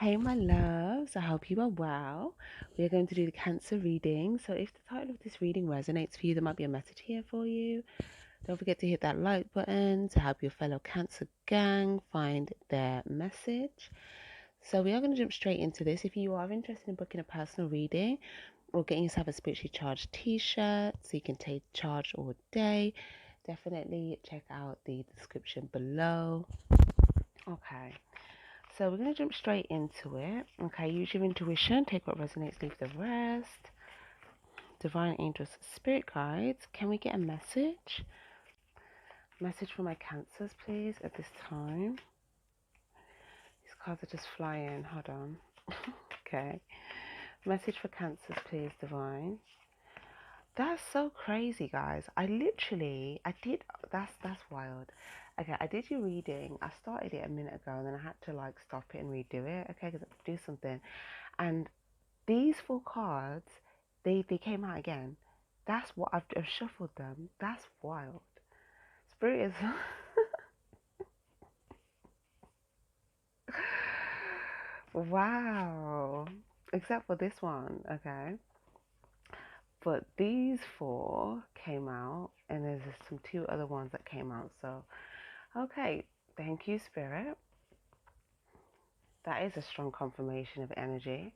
Hey, my loves, I hope you are well. We are going to do the Cancer reading. So, if the title of this reading resonates for you, there might be a message here for you. Don't forget to hit that like button to help your fellow Cancer gang find their message. So, we are going to jump straight into this. If you are interested in booking a personal reading or getting yourself a spiritually charged t-shirt so you can take charge all day, definitely check out the description below. Okay. So we're going to jump straight into it. Okay, use your intuition, take what resonates, leave the rest. Divine angels, spirit guides, can we get a message? Message for my cancers, please, at this time. These cards are just flying. Hold on. Okay. Message for cancers, please, divine. That's so crazy, guys. That's wild. Okay, I did your reading. I started it a minute ago and then I had to like stop it and redo it. Okay, because I had to do something. And these four cards, they came out again. That's what I've shuffled them. That's wild. Spirit is wow. Except for this one, okay. But these four came out, and there's some two other ones that came out. So, okay, thank you, Spirit. That is a strong confirmation of energy.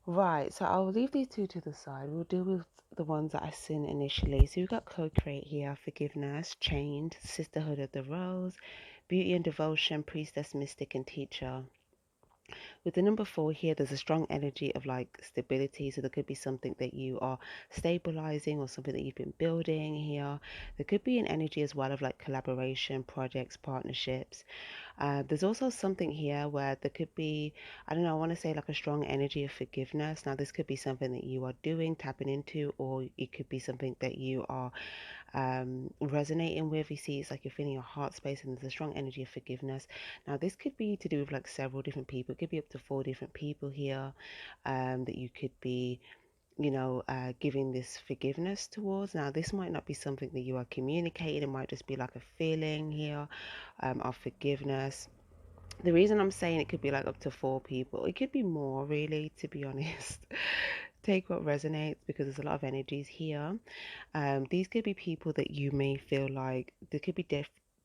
Right, so I'll leave these two to the side. We'll deal with the ones that I seen initially. So we've got co-create here, forgiveness, chained, sisterhood of the rose, beauty and devotion, priestess, mystic, and teacher. With the number 4 here, there's a strong energy of like stability. So there could be something that you are stabilizing or something that you've been building here. There could be an energy as well of like collaboration, projects, partnerships. There's also something here where there could be, I don't know, I want to say like a strong energy of forgiveness. Now, this could be something that you are doing, tapping into, or it could be something that you are resonating with. You see, it's like you're feeling your heart space and there's a strong energy of forgiveness. Now, this could be to do with like several different people. It could be up to 4 different people here that you could be giving this forgiveness towards. Now, this might not be something that you are communicating. It might just be like a feeling here of forgiveness. The reason I'm saying it could be like up to 4 people, it could be more, really, to be honest. Take what resonates because there's a lot of energies here. These could be people that you may feel like there could be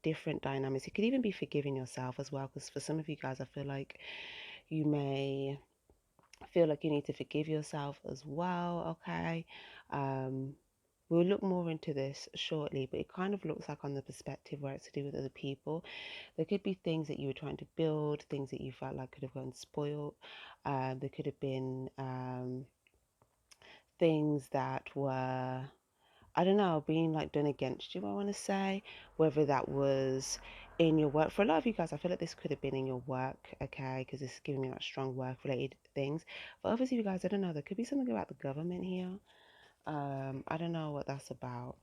different dynamics. It could even be forgiving yourself as well, because for some of you guys, I feel like you may feel like you need to forgive yourself as well. Okay. Um, we'll look more into this shortly, but it kind of looks like on the perspective where it's to do with other people. There could be things that you were trying to build, things that you felt like could have gone spoiled. There could have been things that were, I don't know, being like done against you, I want to say, whether that was in your work. For a lot of you guys, I feel like this could have been in your work, okay, because this is giving me like strong work related things. For others of you guys, I don't know, there could be something about the government here. I don't know what that's about,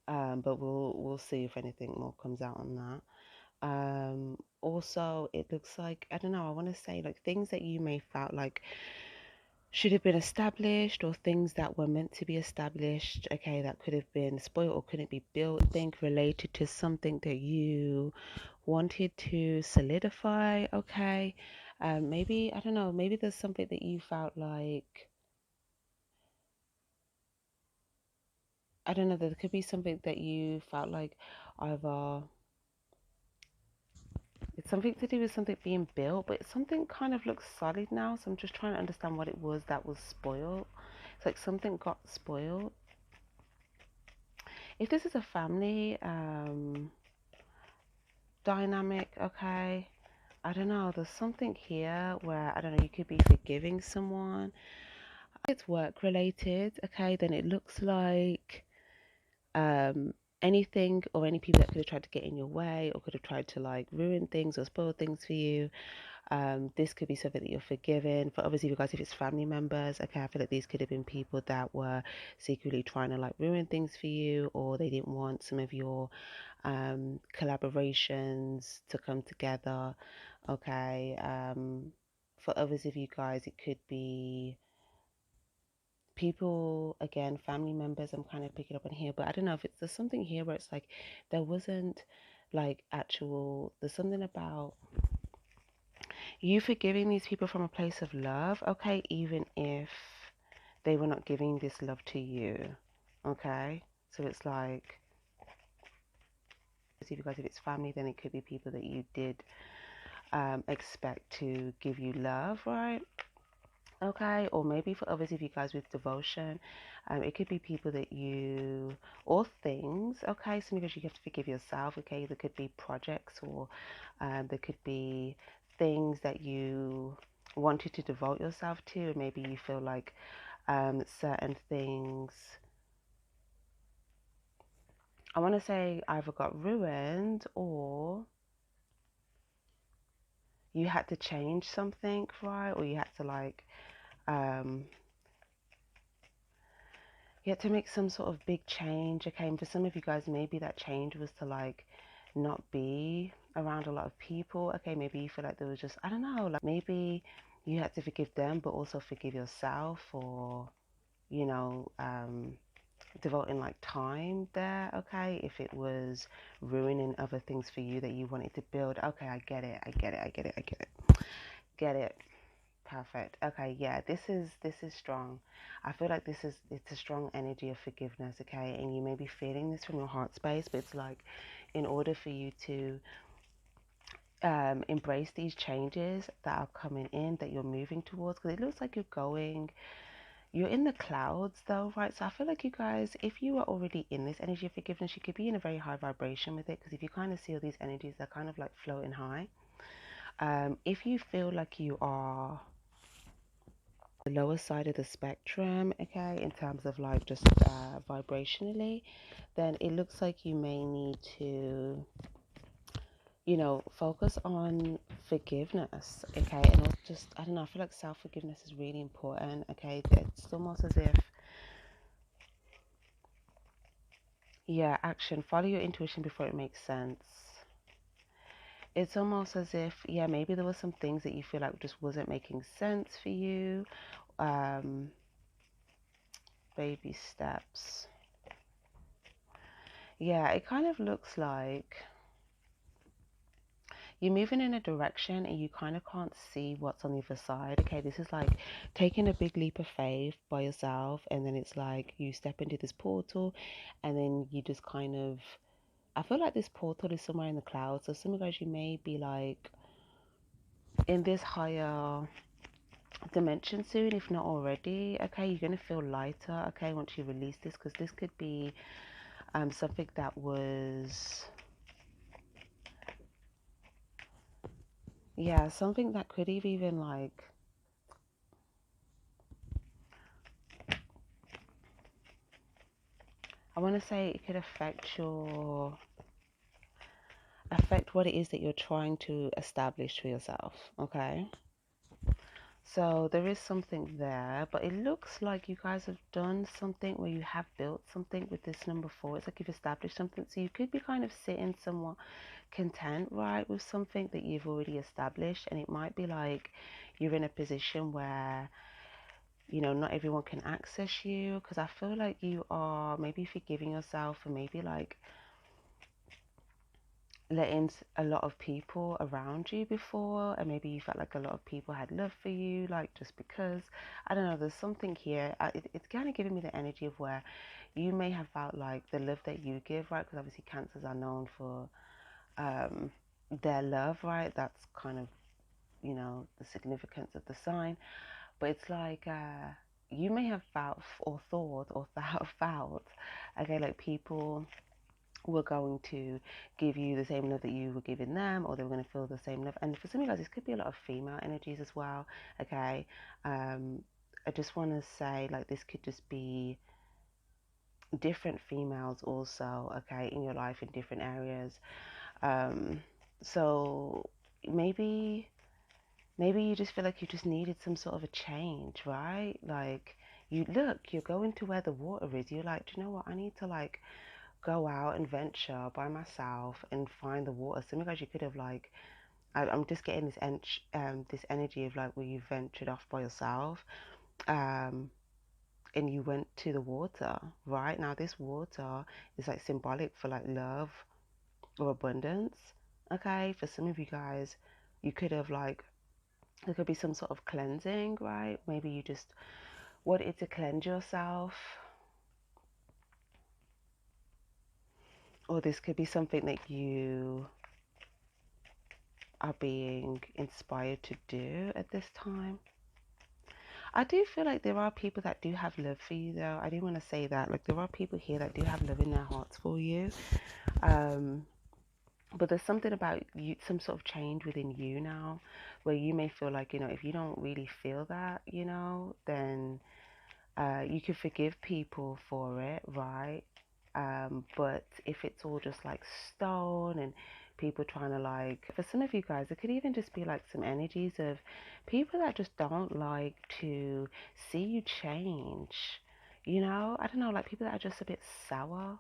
but we'll see if anything more comes out on that. Also, it looks like, I don't know, I want to say like things that you may felt like should have been established or things that were meant to be established, okay, that could have been spoiled or couldn't be built, think related to something that you wanted to solidify, okay. Maybe, I don't know, maybe there's something that you felt like, I don't know, there could be something that you felt like either it's something to do with something being built, but something kind of looks solid now. So I'm just trying to understand what it was that was spoiled. It's like something got spoiled. If this is a family dynamic, okay, I don't know. There's something here where, I don't know, you could be forgiving someone. It's work related, okay, then it looks like anything or any people that could have tried to get in your way or could have tried to like ruin things or spoil things for you. This could be something that you're forgiven. For obviously you guys, if it's family members, okay, I feel like these could have been people that were secretly trying to like ruin things for you, or they didn't want some of your collaborations to come together. Okay. For others of you guys, it could be people, again, family members. I'm kind of picking up on here, but I don't know if it's, there's something here where it's like there wasn't like actual, there's something about You forgiving these people from a place of love, okay, even if they were not giving this love to you, okay? So it's like, because if it's family, then it could be people that you did expect to give you love, right? Okay, or maybe for others, if you guys with devotion, it could be people that you, or things, okay, so because you have to forgive yourself, okay, there could be projects, or there could be things that you wanted to devote yourself to, and maybe you feel like certain things, I want to say, either got ruined, or you had to change something, right? Or you had to like you had to make some sort of big change, okay? And for some of you guys, maybe that change was to like not be around a lot of people, okay? Maybe you feel like there was just, I don't know, like maybe you had to forgive them, but also forgive yourself, or, you know, devoting like time there, okay? If it was ruining other things for you that you wanted to build, okay, I get it, I get it, I get it, I get it, get it. Perfect. Okay, yeah, this is strong. I feel like it's a strong energy of forgiveness, okay? And you may be feeling this from your heart space, but it's like in order for you to embrace these changes that are coming in, that you're moving towards, because it looks like you're in the clouds though, right? So I feel like you guys, if you are already in this energy of forgiveness, you could be in a very high vibration with it, because if you kind of see all these energies, they're kind of like floating high. If you feel like you are the lower side of the spectrum, okay, in terms of like just vibrationally, then it looks like you may need to, you know, focus on forgiveness, okay, and also just, I don't know, I feel like self-forgiveness is really important, okay. It's almost as if, yeah, action, follow your intuition before it makes sense. It's almost as if, yeah, maybe there were some things that you feel like just wasn't making sense for you. Baby steps. Yeah, it kind of looks like you're moving in a direction and you kind of can't see what's on the other side. Okay, this is like taking a big leap of faith by yourself, and then it's like you step into this portal, and then you just kind of, I feel like this portal is somewhere in the clouds. So some of you guys, you may be like in this higher dimension soon, if not already. Okay, you're gonna feel lighter, okay, once you release this, because this could be something that was, yeah, something that could have even like, I want to say it could affect what it is that you're trying to establish for yourself, okay? So there is something there, but it looks like you guys have done something where you have built something with this number 4. It's like you've established something, so you could be kind of sitting somewhat content, right, with something that you've already established, and it might be like you're in a position where, you know, not everyone can access you, because I feel like you are maybe forgiving yourself for maybe like letting a lot of people around you before, and maybe you felt like a lot of people had love for you, like just because, I don't know, there's something here. It's kind of giving me the energy of where you may have felt like the love that you give, right, because obviously cancers are known for their love, right? That's kind of, you know, the significance of the sign. But it's like you may have felt or thought or felt, okay, like people were going to give you the same love that you were giving them, or they were going to feel the same love. And for some of you guys, this could be a lot of female energies as well, okay. I just want to say, like, this could just be different females also, okay, in your life in different areas. So maybe you just feel like you just needed some sort of a change, right? Like, you're going to where the water is. You're like, do you know what, I need to like go out and venture by myself and find the water. Some of you guys, you could have like, I'm just getting this energy of like where you ventured off by yourself, um, and you went to the water. Right now, this water is like symbolic for like love or abundance. Okay, for some of you guys, you could have like There could be some sort of cleansing, right? Maybe you just wanted to cleanse yourself. Or this could be something that you are being inspired to do at this time. I do feel like there are people that do have love for you, though. I do want to say that. Like, there are people here that do have love in their hearts for you. But there's something about you, some sort of change within you now, where you may feel like, if you don't really feel that, then you can forgive people for it, right? But if it's all just like stone and people trying to like, for some of you guys, it could even just be like some energies of people that just don't like to see you change. I don't know, like people that are just a bit sour.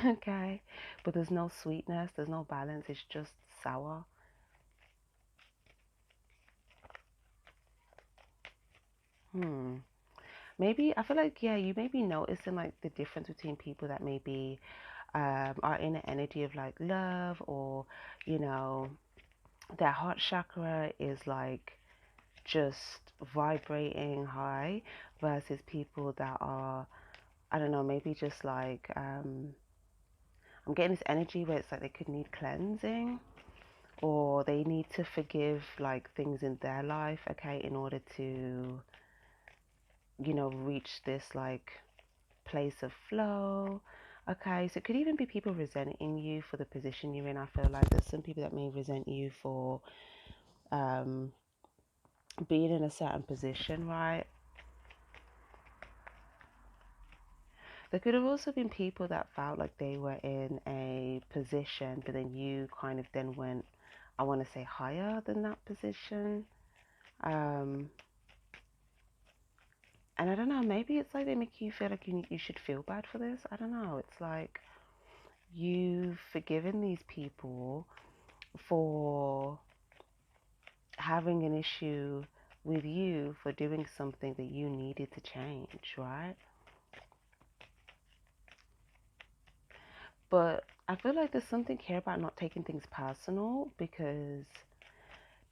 Okay, but there's no sweetness, there's no balance, it's just sour. Hmm. Maybe I feel like, yeah, you may be noticing like the difference between people that maybe are in an energy of like love, or you know their heart chakra is like just vibrating high, versus people that are, I don't know, maybe just like I'm getting this energy where it's like they could need cleansing, or they need to forgive like things in their life, okay, in order to reach this like place of flow. Okay, so it could even be people resenting you for the position you're in. I feel like there's some people that may resent you for um, being in a certain position, right? There could have also been people that felt like they were in a position, but then you kind of then went, I want to say, higher than that position. Um, and I don't know, maybe it's like they make you feel like you should feel bad for this. I don't know. It's like you've forgiven these people for having an issue with you for doing something that you needed to change, right? But I feel like there's something here about not taking things personal, because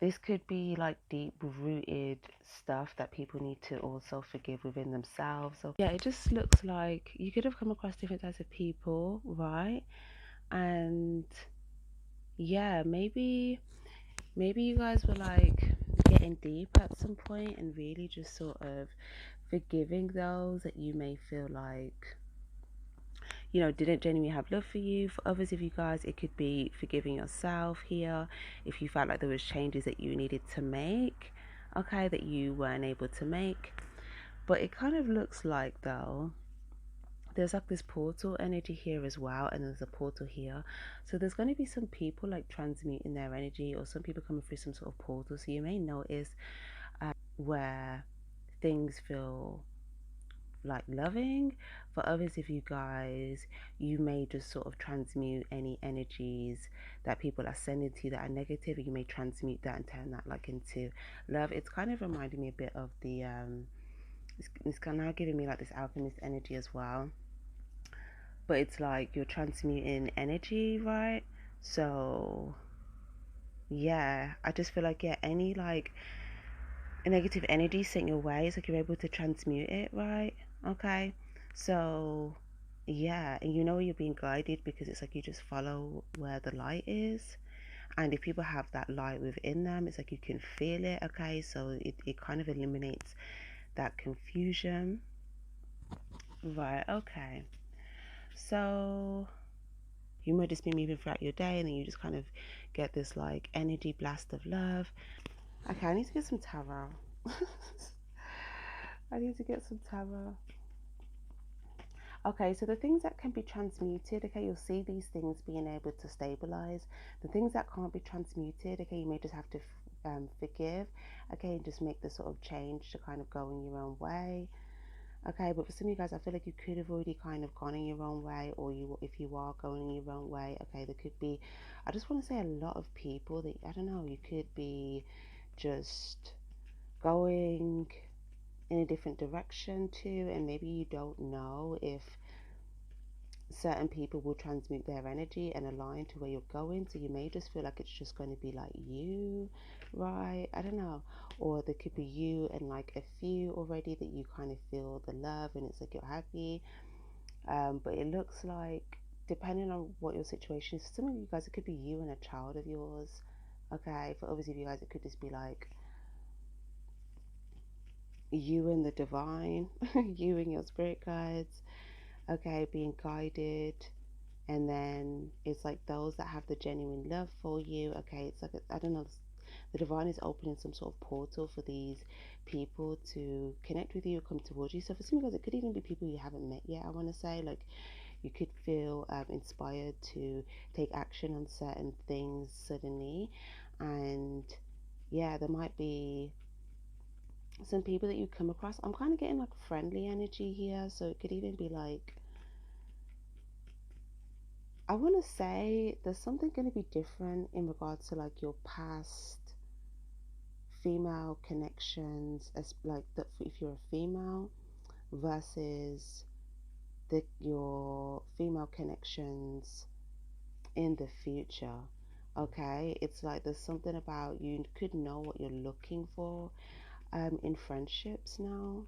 this could be like deep rooted stuff that people need to also forgive within themselves. So yeah, it just looks like you could have come across different types of people, right? And yeah, maybe you guys were like getting deep at some point and really just sort of forgiving those that you may feel like didn't genuinely have love for you. For others of you guys, it could be forgiving yourself here if you felt like there was changes that you needed to make, okay, that you weren't able to make. But it kind of looks like, though, there's like this portal energy here as well, and there's a portal here. So there's going to be some people like transmuting their energy, or some people coming through some sort of portal. So you may notice where things feel like loving. For others of you guys, you may just sort of transmute any energies that people are sending to you that are negative. You may transmute that and turn that like into love. It's kind of reminding me a bit of the it's kind of giving me like this alchemist energy as well, but it's like you're transmuting energy, right? So yeah, I just feel like, yeah, any like a negative energy sent your way, it's like you're able to transmute it, right? Okay, so yeah, and you're being guided, because it's like you just follow where the light is. And if people have that light within them, it's like you can feel it. Okay, so it kind of eliminates that confusion, right? Okay, so you might just be moving throughout your day, and then you just kind of get this like energy blast of love. Okay, I need to get some tarot. I need to get some tarot. Okay, so the things that can be transmuted, okay, you'll see these things being able to stabilize. The things that can't be transmuted, okay, you may just have to forgive, okay, and just make the sort of change to kind of go in your own way. Okay, but for some of you guys, I feel like you could have already kind of gone in your own way, or if you are going in your own way, okay, there could be, I just want to say, a lot of people that, I don't know, you could be just going in a different direction too, and maybe you don't know if certain people will transmute their energy and align to where you're going, so you may just feel like it's just going to be like you right? I don't know. Or there could be you and like a few already that you kind of feel the love and it's like you're happy. But it looks like, depending on what your situation is, for some of you guys, it could be you and a child of yours. Okay, for others of you guys, it could just be like you and the divine, you and your spirit guides, okay, being guided. And then it's like those that have the genuine love for you, okay, it's like, I don't know, the divine is opening some sort of portal for these people to connect with you or come towards you. So for some of you guys, it could even be people you haven't met yet, I want to say. Like, you could feel inspired to take action on certain things suddenly. And yeah, there might be some people that you come across. I'm kind of getting like friendly energy here, so it could even be like, I want to say there's something going to be different in regards to like your past female connections, as like that if you're a female versus your female connections in the future. Okay, it's like there's something about, you could know what you're looking for in friendships now,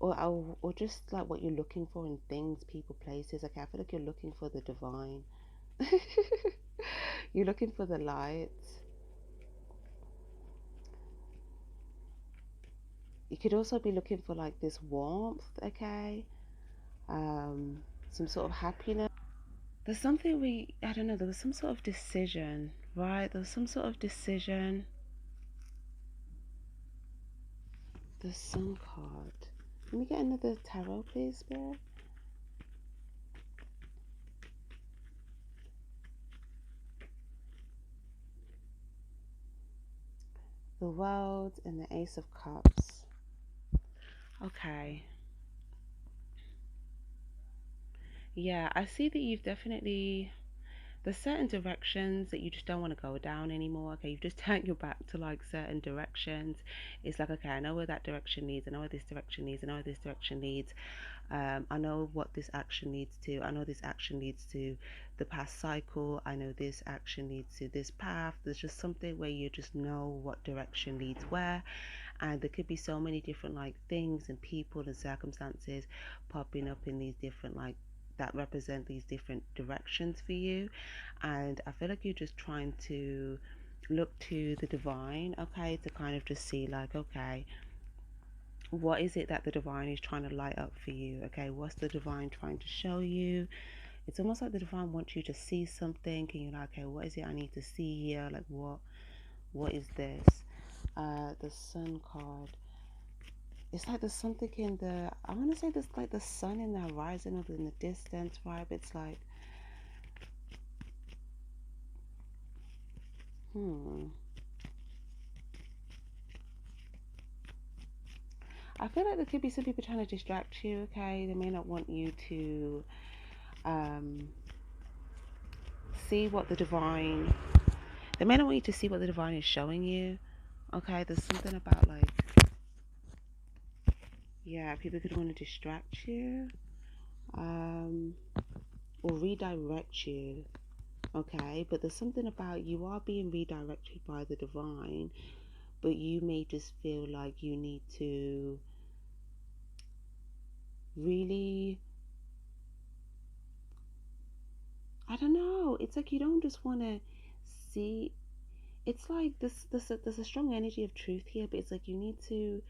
or just like what you're looking for in things, people, places. Okay, I feel like you're looking for the divine. You're looking for the light. You could also be looking for like this warmth, okay, some sort of happiness. There's something I don't know, there was some sort of decision, right? There was some sort of decision. The Sun card. Let me get another tarot, please, Spirit. The World and the Ace of Cups. Okay. Yeah, I see that you've definitely, there's certain directions that you just don't want to go down anymore. Okay, you've just turned your back to like certain directions. It's like, okay, I know where that direction leads. I know where this direction leads. I know where this direction leads. I know what this action leads to. I know this action leads to the past cycle. I know this action leads to this path. There's just something where you just know what direction leads where. And there could be so many different like things and people and circumstances popping up in these different like that represent these different directions for you. And I feel like you're just trying to look to the divine, okay, to kind of just see like, okay, what is it that the divine is trying to light up for you? Okay, what's the divine trying to show you? It's almost like the divine wants you to see something and you're like, okay, what is it I need to see here? Like, what is this? The Sun card. It's like there's something in the, I want to say there's like the sun in the horizon or in the distance, right? But it's like, I feel like there could be some people trying to distract you, okay? They may not want you to um, see what the divine, they may not want you to see what the divine is showing you, okay? There's something about like, yeah, people could want to distract you or redirect you, okay? But there's something about, you are being redirected by the divine, but you may just feel like you need to really, I don't know, it's like you don't just want to see, it's like there's a strong energy of truth here, but it's like you need to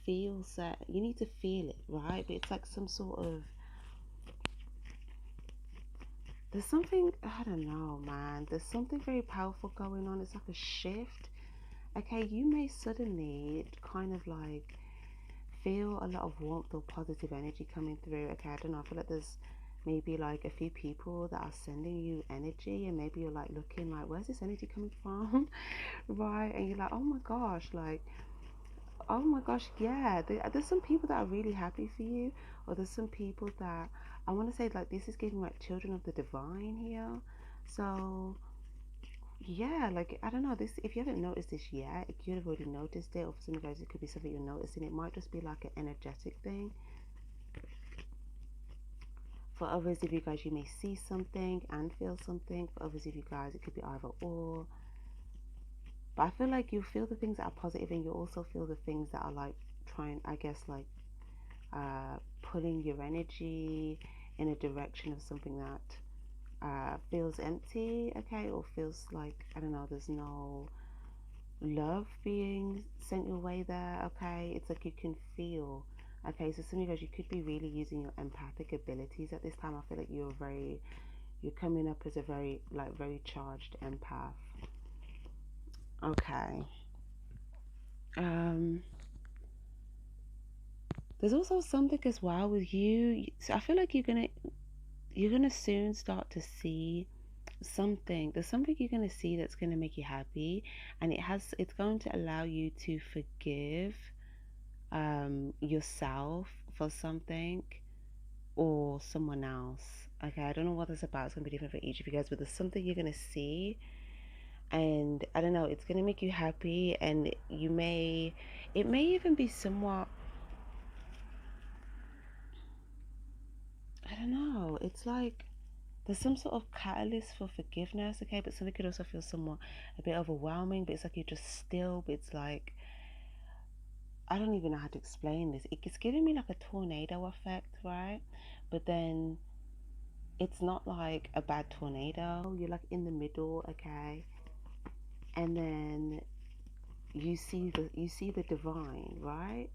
feel that, you need to feel it, right? But it's like some sort of, there's something, I don't know, man, there's something very powerful going on. It's like a shift. Okay, you may suddenly kind of like feel a lot of warmth or positive energy coming through. Okay, I don't know, I feel like there's maybe like a few people that are sending you energy, and maybe you're like looking like, where's this energy coming from? Right? And you're like, oh my gosh, yeah, there's some people that are really happy for you, or there's some people that, I want to say like, this is giving like children of the divine here. So yeah, like, I don't know, this, if you haven't noticed this yet, if you have already noticed it, or for some of you guys it could be something you're noticing. It might just be like an energetic thing. For others of you guys, you may see something and feel something. For others of you guys, it could be either or. But I feel like you feel the things that are positive, and you also feel the things that are like trying, I guess, like pulling your energy in a direction of something that feels empty, okay, or feels like, I don't know, there's no love being sent your way there, okay. It's like you can feel, okay. So some of you guys, you could be really using your empathic abilities at this time. I feel like you're coming up as a very, like, very charged empath, okay. um there's also something as well with you. So I feel like you're gonna soon start to see something. There's something you're gonna see that's gonna make you happy, and it's going to allow you to forgive yourself for something or someone else. Okay, I don't know what that's about. It's gonna be different for each of you guys, but there's something you're gonna see, and I don't know, it's gonna make you happy, and it may even be somewhat, I don't know, it's like there's some sort of catalyst for forgiveness, okay, but something could also feel somewhat a bit overwhelming, but it's like you're just still, but it's like, I don't even know how to explain this. It's giving me like a tornado effect, right? But then it's not like a bad tornado. You're like in the middle, okay? And then you see the divine, right?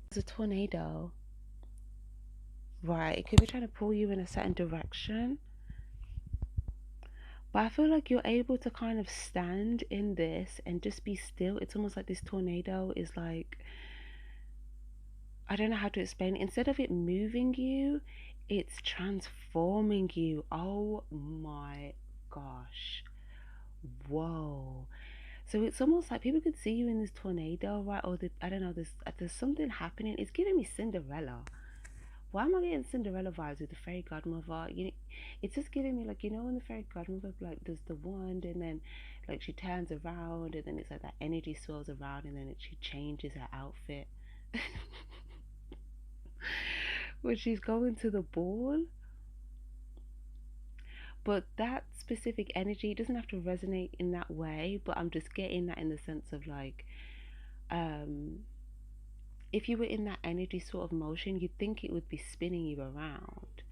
It's a tornado, right? It could be trying to pull you in a certain direction. But I feel like you're able to kind of stand in this and just be still. It's almost like this tornado is like, I don't know how to explain it. Instead of it moving you, it's transforming you. Oh my gosh. Whoa. So it's almost like people could see you in this tornado, right? Or I don't know, there's something happening. It's giving me Cinderella. Why am I getting Cinderella vibes with the fairy godmother? It's just giving me, like, when the fairy godmother, like, does the wand, and then like she turns around, and then it's like that energy swirls around, and then she changes her outfit when she's going to the ball. But that specific energy doesn't have to resonate in that way, but I'm just getting that in the sense of like, um if you were in that energy sort of motion, you'd think it would be spinning you around,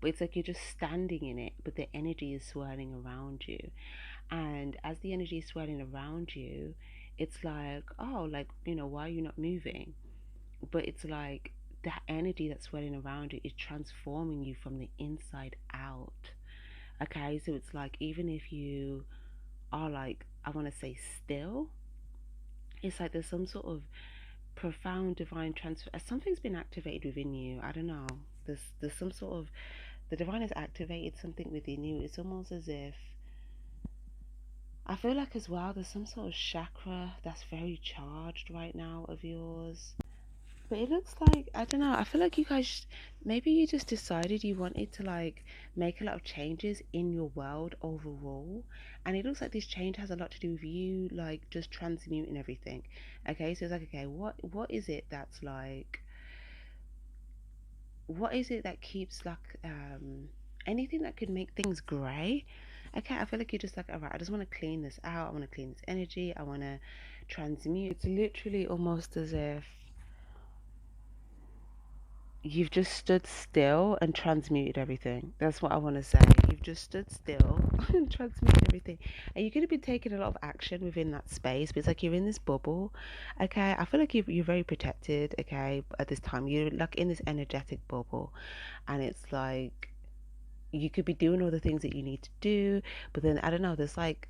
but it's like you're just standing in it, but the energy is swirling around you. And as the energy is swirling around you, it's like, oh, like, why are you not moving? But it's like that energy that's swirling around you is transforming you from the inside out. Okay, so it's like, even if you are, like, I want to say, still, it's like there's some sort of profound divine transfer. Something's been activated within you. I don't know. There's some sort of, the divine has activated something within you. It's almost as if, I feel like as well, there's some sort of chakra that's very charged right now of yours. But it looks like, I don't know, I feel like you guys, maybe you just decided you wanted to, like, make a lot of changes in your world overall. And it looks like this change has a lot to do with you, like, just transmuting everything. Okay, so it's like, okay, what is it that's like, what is it that keeps, like, anything that could make things grey? Okay, I feel like you're just like, all right, I just want to clean this out. I want to clean this energy. I want to transmute. It's literally almost as if you've just stood still and transmuted everything. That's what I want to say. You've just stood still and transmuted everything. And you're going to be taking a lot of action within that space. But it's like you're in this bubble. Okay. I feel like you're very protected. Okay. At this time, you're like in this energetic bubble. And it's like you could be doing all the things that you need to do. But then, I don't know, there's like,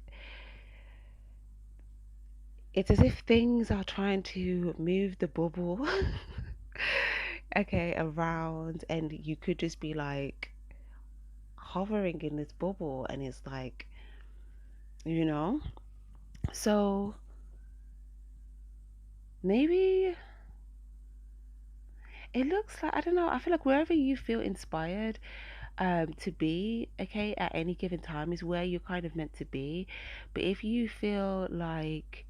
it's as if things are trying to move the bubble. Okay, around, and you could just be like hovering in this bubble, and it's like, you know so maybe it looks like, I don't know, I feel like wherever you feel inspired to be, okay, at any given time is where you're kind of meant to be. But if you feel like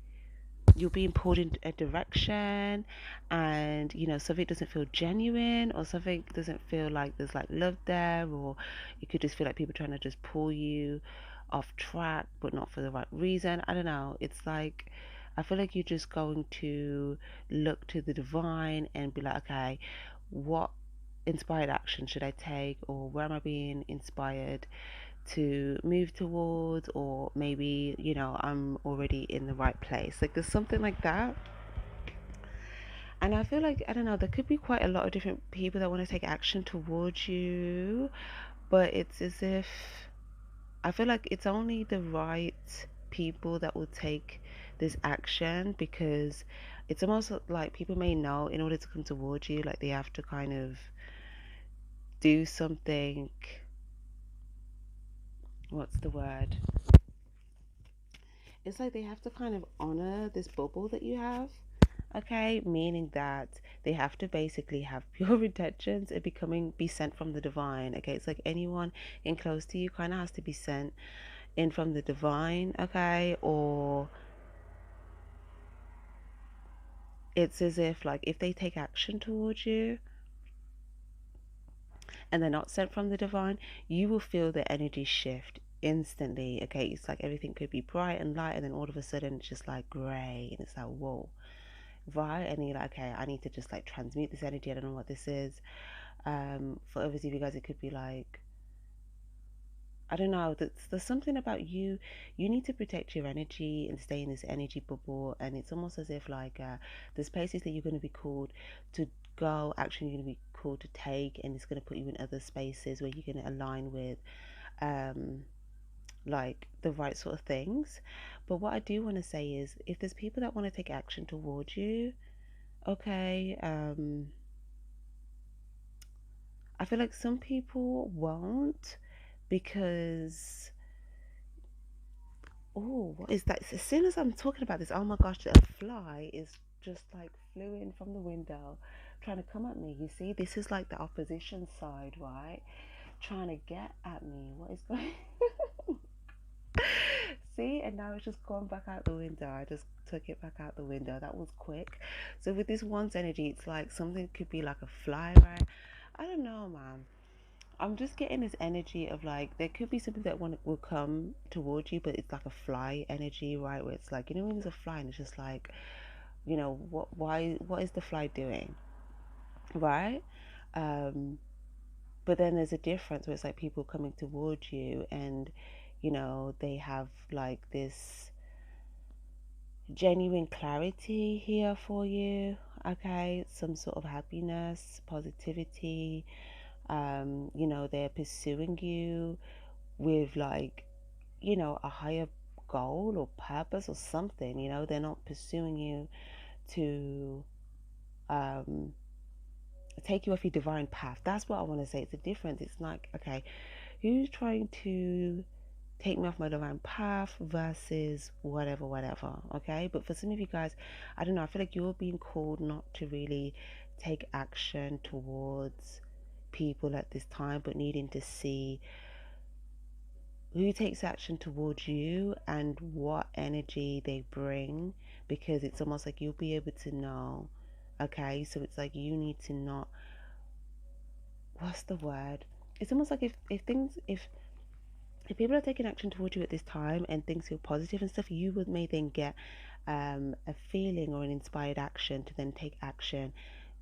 you're being pulled in a direction, and you know, something doesn't feel genuine, or something doesn't feel like there's like love there, or you could just feel like people trying to just pull you off track but not for the right reason. I don't know, it's like I feel like you're just going to look to the divine and be like, okay, what inspired action should I take, or where am I being inspired to move towards, or maybe, you know, I'm already in the right place. Like there's something like that. And I feel like, I don't know, there could be quite a lot of different people that want to take action towards you, but it's as if I feel like it's only the right people that will take this action, because it's almost like people may know in order to come towards you, like they have to kind of do something. What's the word? It's like they have to kind of honor this bubble that you have. Okay, meaning that they have to basically have pure intentions and be sent from the divine. Okay, it's like anyone in close to you kind of has to be sent in from the divine. Okay, or it's as if like if they take action towards you and they're not sent from the divine, you will feel the energy shift instantly. Okay, it's like everything could be bright and light, and then all of a sudden it's just like gray, and it's like whoa, right? And you're like, okay, I need to just like transmute this energy. I don't know what this is. For others of you guys, it could be like, I don't know, there's something about you. You need to protect your energy and stay in this energy bubble. And it's almost as if like there's places that you're going to be called to go, actually you're going to be called to take, and it's going to put you in other spaces where you're going to align with um like the right sort of things. But what I do want to say is, if there's people that want to take action towards you, okay, I feel like some people won't, because oh, what is that? As soon as I'm talking about this, oh my gosh, a fly is just like flew in from the window trying to come at me. You see, this is like the opposition side, right? Trying to get at me. What is going See, and now it's just gone back out the window. I just took it back out the window. That was quick. So with this one's energy, it's like something could be like a fly, right? I don't know, man. I'm just getting this energy of like there could be something that will come towards you, but it's like a fly energy, right? Where it's like, you know, when there's a fly and it's just like, you know, what is the fly doing, right? Um, but then there's a difference where it's like people coming towards you, and you know they have like this genuine clarity here for you. Okay, some sort of happiness, positivity. You know, they're pursuing you with like, you know, a higher goal or purpose or something. You know, they're not pursuing you to um take you off your divine path. That's what I want to say. It's a difference. It's like, okay, who's trying to take me off my divine path versus whatever, okay? But for some of you guys, I don't know, I feel like you're being called not to really take action towards people at this time, but needing to see who takes action towards you and what energy they bring, because it's almost like you'll be able to know. Okay, so it's like you need to not, what's the word, it's almost like if people are taking action towards you at this time and things feel positive and stuff, you would may then get a feeling or an inspired action to then take action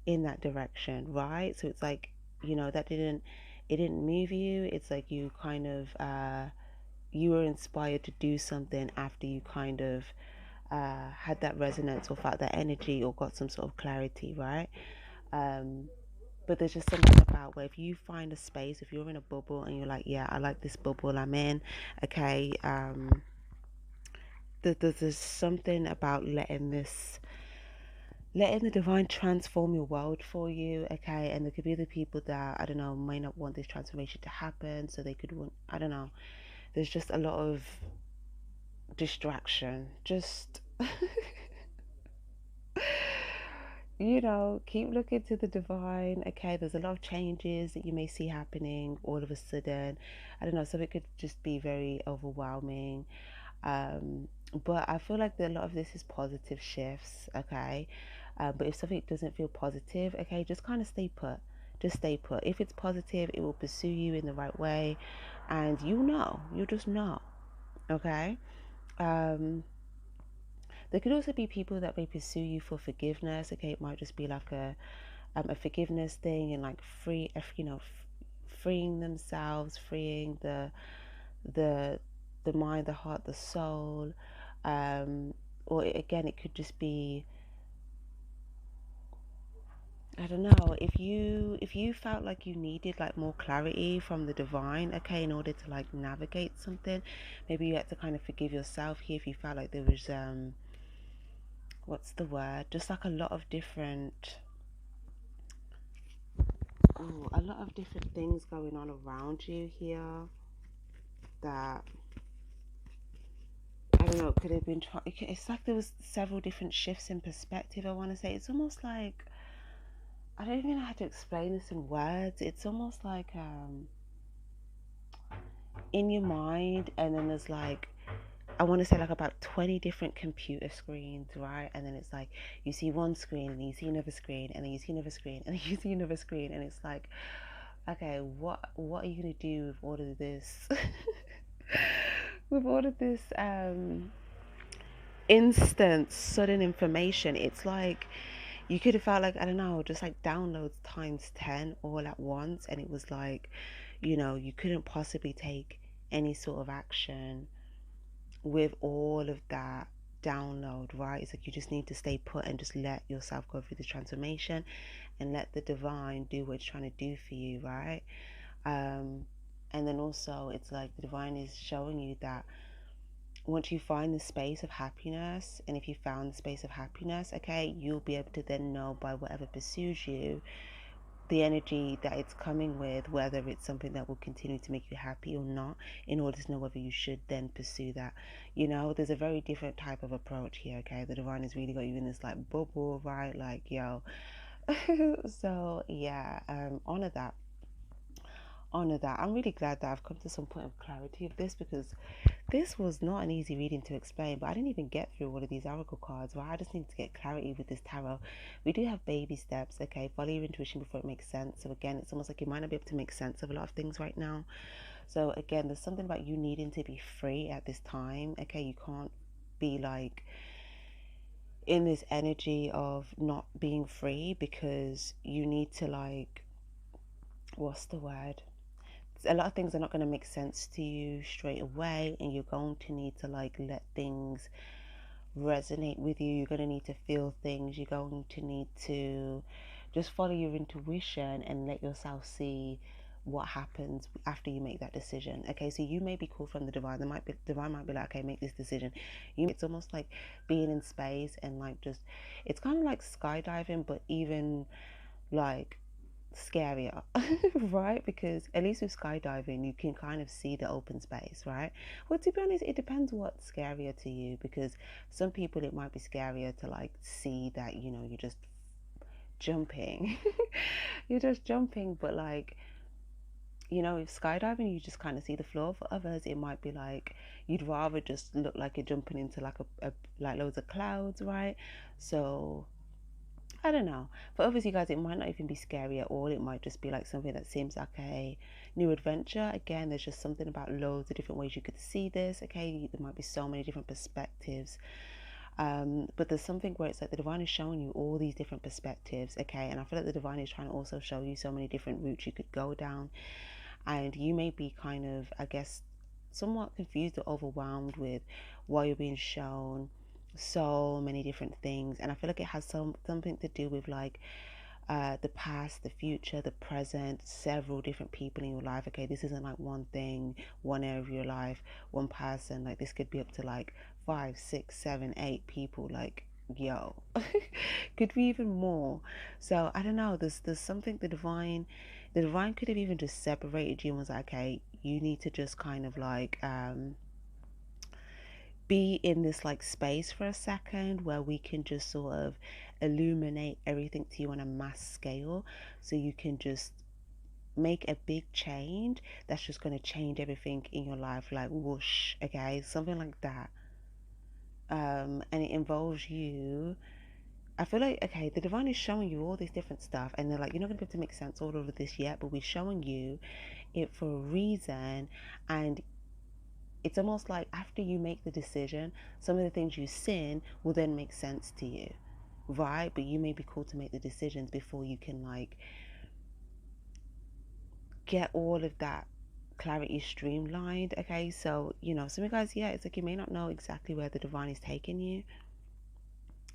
in that direction, right? So it's like, you know, it didn't move you. It's like you kind of you were inspired to do something after you kind of had that resonance or felt that energy or got some sort of clarity, right? Um, but there's just something about where if you find a space, if you're in a bubble and you're like, yeah, I like this bubble I'm in, okay, there's something about letting the divine transform your world for you, okay? And there could be other people that, I don't know, might not want this transformation to happen, so they could want, I don't know, there's just a lot of distraction, just you know, keep looking to the divine. Okay, there's a lot of changes that you may see happening all of a sudden. I don't know, so it could just be very overwhelming. But I feel like a lot of this is positive shifts, okay? But if something doesn't feel positive, okay, just kind of stay put. Just stay put. If it's positive, it will pursue you in the right way, and you just know, okay? Um, there could also be people that may pursue you for forgiveness, okay? It might just be like a forgiveness thing and like freeing themselves, freeing the the mind, the heart, the soul, or again, it could just be, I don't know, if you felt like you needed like more clarity from the divine, okay, in order to like navigate something, maybe you had to kind of forgive yourself here if you felt like there was what's the word, just like a lot of different things going on around you here that, I don't know, could have been it's like there was several different shifts in perspective, I want to say. It's almost like, I don't even know how to explain this in words. It's almost like in your mind, and then there's like, I want to say like about 20 different computer screens, right? And then it's like you see one screen and then you see another screen and then you see another screen and then you see another screen, and it's like, okay, what are you gonna do with all of this with all of this instant sudden information? It's like you could have felt like, I don't know, just like downloads times 10 all at once, and it was like, you couldn't possibly take any sort of action with all of that download, right? It's like you just need to stay put and just let yourself go through the transformation and let the divine do what it's trying to do for you, right? And then also it's like the divine is showing you that once you find the space of happiness, and if you found the space of happiness, okay, you'll be able to then know by whatever pursues you the energy that it's coming with, whether it's something that will continue to make you happy or not, in order to know whether you should then pursue that. There's a very different type of approach here, okay? The divine has really got you in this like bubble, right? Like, yo. So yeah, honor that. I'm really glad that I've come to some point of clarity of this, because this was not an easy reading to explain, but I didn't even get through all of these oracle cards, right? I just need to get clarity with this tarot. We do have baby steps, okay? Follow your intuition before it makes sense. So again, it's almost like you might not be able to make sense of a lot of things right now. So again, there's something about you needing to be free at this time, okay? You can't be like in this energy of not being free, because you need to like, what's the word? A lot of things are not going to make sense to you straight away, and you're going to need to like let things resonate with you. You're going to need to feel things. You're going to need to just follow your intuition and let yourself see what happens after you make that decision. Okay, so you may be called from the divine. Divine might be like, okay, make this decision. It's almost like being in space and like just, it's kind of like skydiving, but even like scarier, right? Because at least with skydiving you can kind of see the open space, right? Well, to be honest, it depends what's scarier to you, because some people it might be scarier to like see that you're just jumping you're just jumping, but like, with skydiving you just kind of see the floor. For others it might be like you'd rather just look like you're jumping into like a like loads of clouds, right? So I don't know. For others, you guys, it might not even be scary at all. It might just be like something that seems like a new adventure. Again, there's just something about loads of different ways you could see this. Okay, there might be so many different perspectives. But there's something where it's like the divine is showing you all these different perspectives. Okay, and I feel like the divine is trying to also show you so many different routes you could go down. And you may be kind of, I guess, somewhat confused or overwhelmed with why you're being shown so many different things. And I feel like it has something to do with like the past, the future, the present, several different people in your life. Okay, this isn't like one thing, one area of your life, one person. Like this could be up to like 5, 6, 7, 8 people. Like, yo, could be even more. So I don't know. There's something the divine could have even just separated you and was like, okay, you need to just kind of like be in this like space for a second where we can just sort of illuminate everything to you on a mass scale, so you can just make a big change that's just going to change everything in your life, like whoosh. Okay, something like that. and it involves you. I feel like, okay, the divine is showing you all this different stuff, and they're like, you're not going to be able to make sense all of this yet, but we're showing you it for a reason. And it's almost like after you make the decision, some of the things you sin will then make sense to you, right? But you may be called to make the decisions before you can like get all of that clarity streamlined. Okay, so some of you guys, yeah, it's like you may not know exactly where the divine is taking you.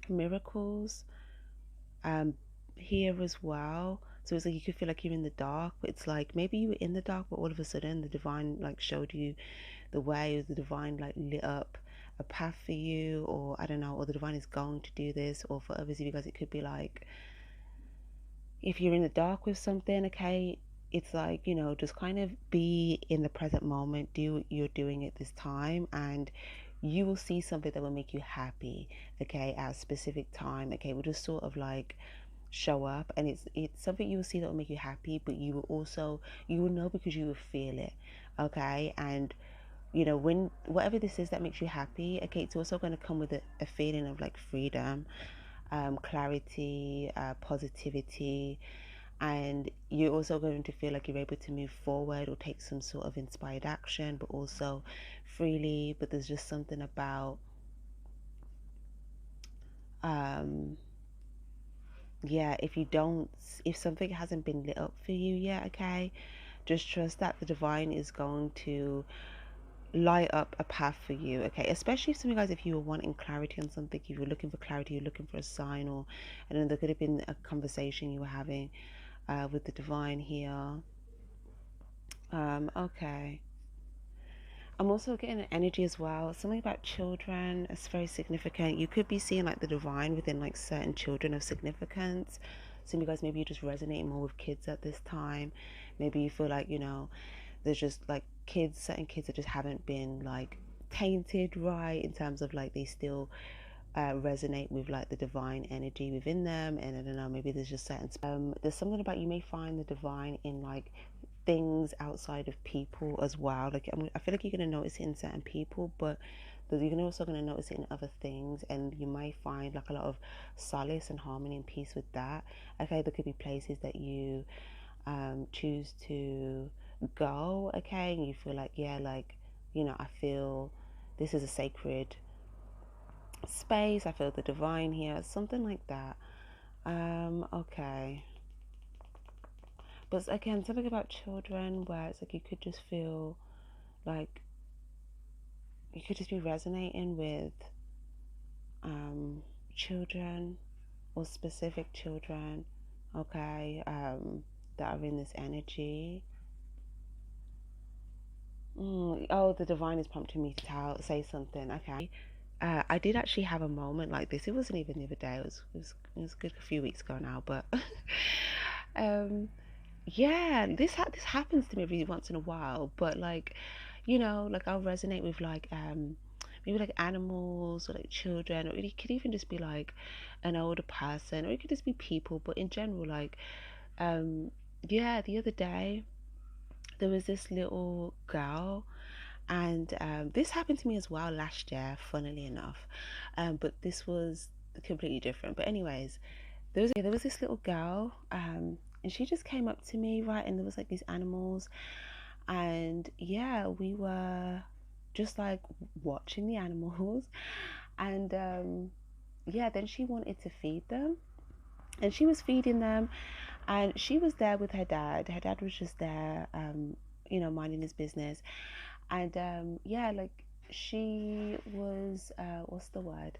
Miracles here as well. So it's like you could feel like you're in the dark, but it's like maybe you were in the dark, but all of a sudden the divine like showed you the way, or the divine like lit up a path for you, or I don't know, or the divine is going to do this. Or for others of you guys, it could be like if you're in the dark with something, okay, it's like, just kind of be in the present moment, do what you're doing at this time, and you will see something that will make you happy, okay, at a specific time. Okay, we'll just sort of like show up, and it's something you will see that will make you happy, but you will know because you will feel it. Okay, and when whatever this is that makes you happy, okay, it's also going to come with a feeling of like freedom, clarity, positivity, and you're also going to feel like you're able to move forward or take some sort of inspired action, but also freely. But there's just something about um yeah, if something hasn't been lit up for you yet, okay, just trust that the divine is going to light up a path for you. Okay, especially if some of you guys, if you were wanting clarity on something, if you were looking for clarity, you're looking for a sign, or I don't know, there could have been a conversation you were having with the divine here. Okay, I'm also getting an energy as well, something about children. It's very significant. You could be seeing like the divine within like certain children of significance. Some of you guys, maybe you're just resonating more with kids at this time. Maybe you feel like there's just like certain kids that just haven't been like tainted right, in terms of like they still resonate with like the divine energy within them. And I don't know, maybe there's just certain there's something about, you may find the divine in like things outside of people as well. Like I feel like you're going to notice it in certain people, but you're also going to notice it in other things, and you might find like a lot of solace and harmony and peace with that. Okay, there could be places that you choose to go, okay, and you feel like, yeah, like, I feel this is a sacred space, I feel the divine here, something like that. Okay, but again, something about children where it's like you could just feel like you could just be resonating with children, or specific children, okay, that are in this energy. Oh, the divine is prompting me to say something. Okay. I did actually have a moment like this. It wasn't even the other day. It was good a few weeks ago now. But um, yeah, this happens to me every once in a while. But like, like I'll resonate with like maybe like animals or like children, or it could even just be like an older person, or it could just be people. But in general, like yeah, the other day there was this little girl, and this happened to me as well last year, funnily enough, but this was completely different. But anyways, there was this little girl, and she just came up to me, right, and there was like these animals, and yeah, we were just like watching the animals, and yeah, then she wanted to feed them, and she was feeding them, and she was there with her dad. Her dad was just there, minding his business. And yeah, like she was what's the word,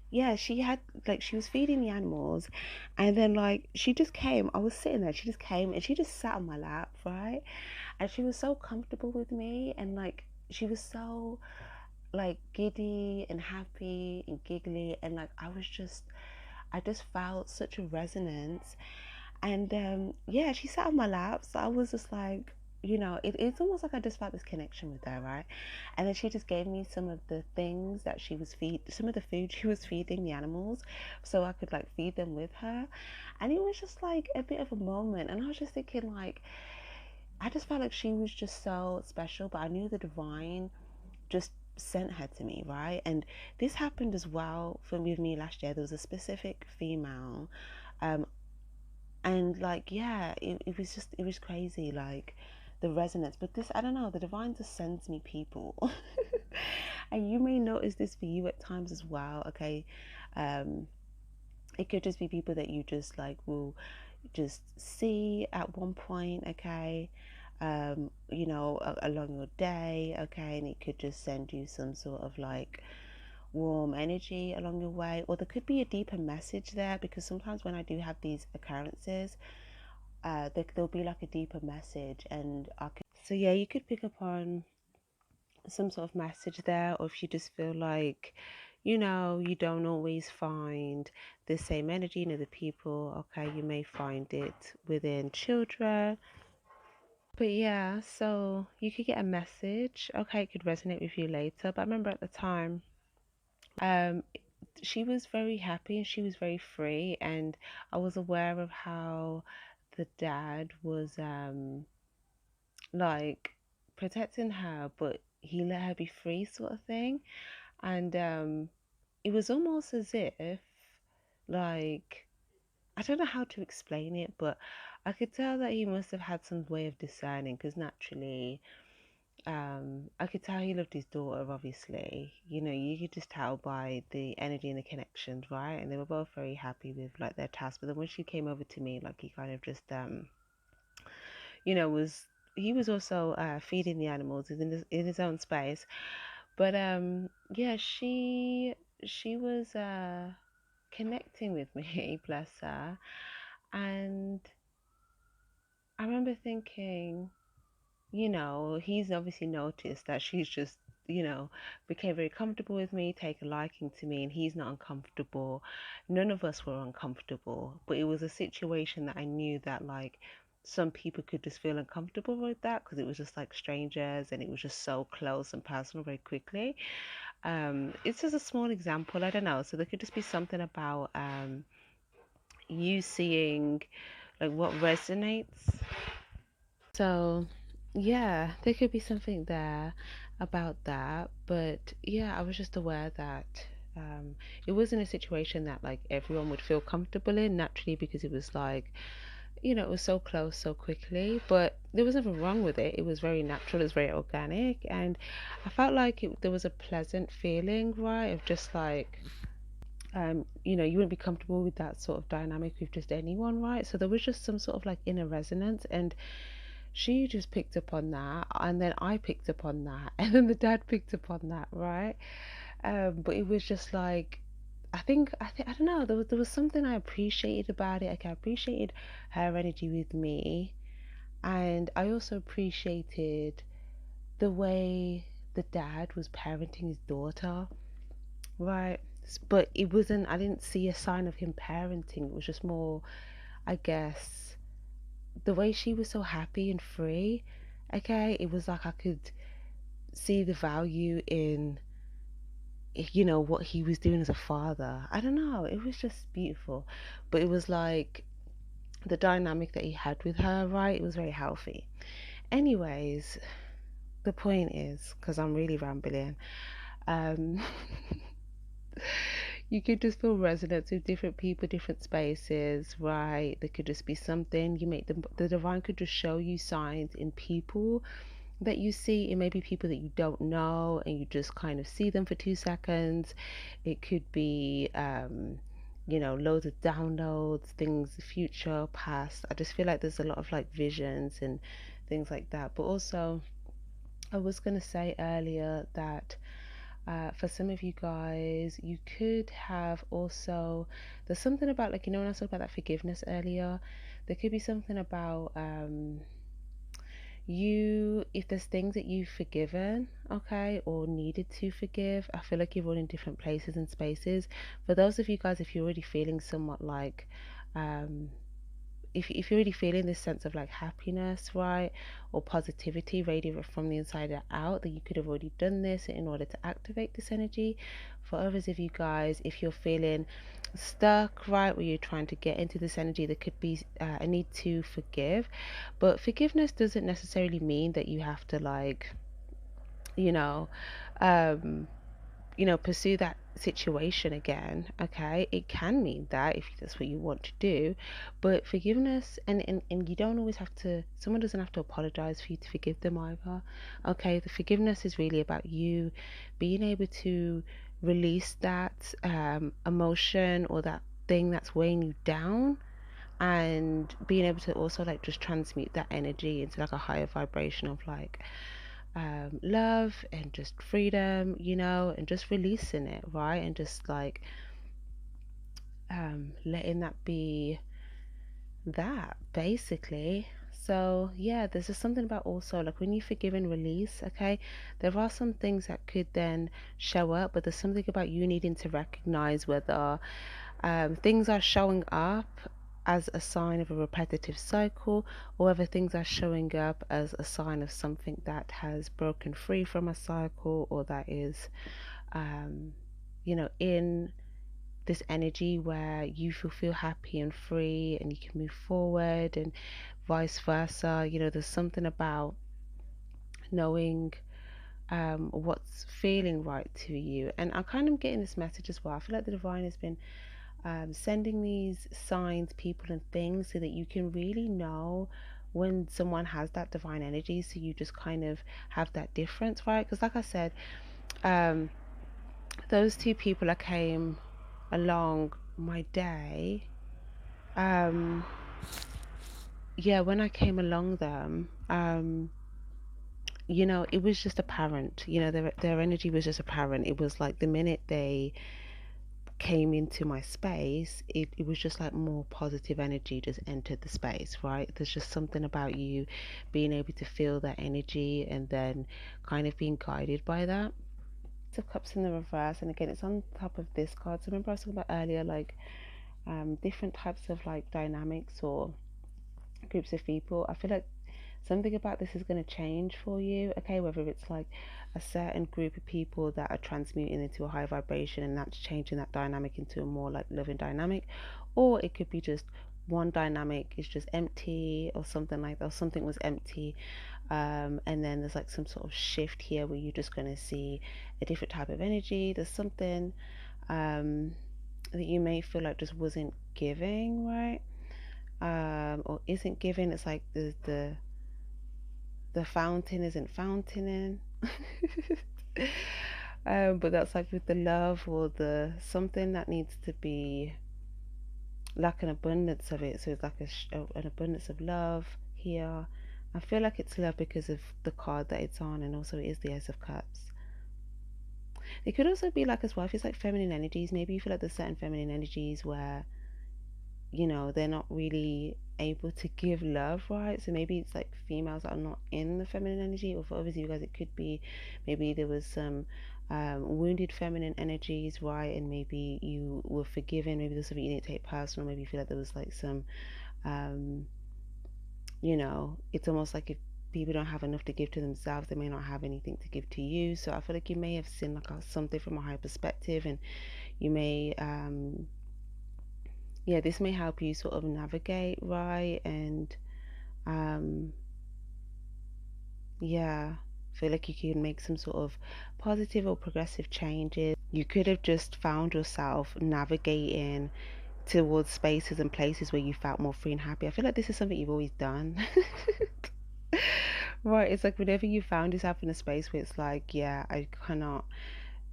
yeah, she had like she was feeding the animals, and then like she just came, I was sitting there, she just came and she just sat on my lap, right, and she was so comfortable with me, and like she was so like giddy and happy and giggly, and like I just felt such a resonance. And yeah, she sat on my lap, so I was just like, it's almost like I just felt this connection with her, right? And then she just gave me some of the things that some of the food she was feeding the animals, so I could like feed them with her. And it was just like a bit of a moment, and I was just thinking like, I just felt like she was just so special, but I knew the divine just sent her to me, right? And this happened as well with me last year. There was a specific female, and like, yeah, it was just, it was crazy, like the resonance. But this, I don't know, the divine just sends me people. And you may notice this for you at times as well, okay? um it could just be people that you just like will just see at one point, okay? Along your day, okay? And it could just send you some sort of like warm energy along your way, or there could be a deeper message there, because sometimes when I do have these occurrences, there'll be like a deeper message, and so yeah, you could pick up on some sort of message there, or if you just feel like, you don't always find the same energy in other people, okay, you may find it within children. But yeah, so you could get a message, okay, it could resonate with you later. But I remember at the time, um, she was very happy and she was very free, and I was aware of how the dad was like protecting her, but he let her be free, sort of thing. And it was almost as if, like, I don't know how to explain it, but I could tell that he must have had some way of discerning, because naturally, I could tell he loved his daughter, obviously. You could just tell by the energy and the connections, right? And they were both very happy with like their task. But then when she came over to me, like he kind of just was, he was also feeding the animals in his own space. But yeah, she was connecting with me, bless her. And I remember thinking, he's obviously noticed that she's just, became very comfortable with me, take a liking to me, and he's not uncomfortable. None of us were uncomfortable, but it was a situation that I knew that, like, some people could just feel uncomfortable with that, because it was just like strangers and it was just so close and personal very quickly. It's just a small example, I don't know. So there could just be something about you seeing like what resonates. So, yeah, there could be something there about that. But yeah, I was just aware that it wasn't a situation that like everyone would feel comfortable in naturally, because it was like, it was so close so quickly. But there was nothing wrong with it. It was very natural, it was very organic. And I felt like there was a pleasant feeling, right? Of just like, you wouldn't be comfortable with that sort of dynamic with just anyone, right? So there was just some sort of like inner resonance, and she just picked up on that, and then I picked up on that, and then the dad picked up on that, right? But it was just like, I don't know, there was something I appreciated about it. Like, I appreciated her energy with me, and I also appreciated the way the dad was parenting his daughter, right? But it wasn't, I didn't see a sign of him parenting. It was just more, I guess, the way she was so happy and free. Okay, it was like I could see the value in, what he was doing as a father. I don't know, it was just beautiful. But it was like the dynamic that he had with her, right? It was very healthy. Anyways, the point is, because I'm really rambling, um you could just feel resonance with different people, different spaces, right? There could just be something you make the divine could just show you signs in people that you see. It may be people that you don't know and you just kind of see them for 2 seconds. It could be loads of downloads, things, future, past. I just feel like there's a lot of like visions and things like that. But also, I was going to say earlier that for some of you guys, you could have also, there's something about, like, when I talked about that forgiveness earlier, there could be something about if there's things that you've forgiven, okay, or needed to forgive. I feel like you're all in different places and spaces. For those of you guys, if you're already feeling somewhat like um if you're really feeling this sense of like happiness, right, or positivity radiating from the inside out, then you could have already done this in order to activate this energy. For others of you guys, if you're feeling stuck, right, where you're trying to get into this energy, there could be a need to forgive. But forgiveness doesn't necessarily mean that you have to like you know, um, pursue that situation again. Okay, it can mean that if that's what you want to do, but forgiveness, and you don't always have to, someone doesn't have to apologize for you to forgive them either. Okay, the forgiveness is really about you being able to release that emotion or that thing that's weighing you down, and being able to also like just transmute that energy into like a higher vibration of like love and just freedom, and just releasing it, right? And just like letting that be that basically. So yeah, there's just something about also like when you forgive and release, okay, there are some things that could then show up, but there's something about you needing to recognize whether things are showing up as a sign of a repetitive cycle, or whether things are showing up as a sign of something that has broken free from a cycle, or that is, um, in this energy where you feel happy and free and you can move forward, and vice versa. There's something about knowing what's feeling right to you. And I'm kind of getting this message as well. I feel like the divine has been sending these signs, people, and things so that you can really know when someone has that divine energy. So you just kind of have that difference, right? Because, like I said, um, those two people that came along my day, um, yeah, when I came along them, it was just apparent. Their energy was just apparent. It was like the minute they came into my space, it was just like more positive energy just entered the space, right? There's just something about you being able to feel that energy and then kind of being guided by that. Of Cups in the reverse, and again, it's on top of this card. So remember I was talking about earlier, like different types of like dynamics or groups of people. I feel like something about this is going to change for you, okay? Whether it's like a certain group of people that are transmuting into a high vibration and that's changing that dynamic into a more like loving dynamic, or it could be just one dynamic is just empty or something like that, or something was empty, and then there's like some sort of shift here where you're just going to see a different type of energy. There's something that you may feel like just wasn't giving, right? Or isn't giving. It's like the fountain isn't fountaining. But that's like with the love or the something that needs to be like an abundance of it. So it's like an abundance of love here. I feel like it's love because of the card that it's on, and also it is the Ace of Cups. It could also be like as well if it's like feminine energies. Maybe you feel like there's certain feminine energies where they're not really able to give love, right? So maybe it's like females that are not in the feminine energy, or for others of you guys it could be maybe there was some wounded feminine energies, right? And maybe you were forgiven, maybe there's something you need to take personal, maybe you feel like there was like some um it's almost like if people don't have enough to give to themselves, they may not have anything to give to you. So I feel like you may have seen like something from a higher perspective, and you may yeah, this may help you sort of navigate, right? And um, yeah, feel like you can make some sort of positive or progressive changes. You could have just found yourself navigating towards spaces and places where you felt more free and happy. I feel like this is something you've always done. Right, it's like whenever you found yourself in a space where it's like, yeah, I cannot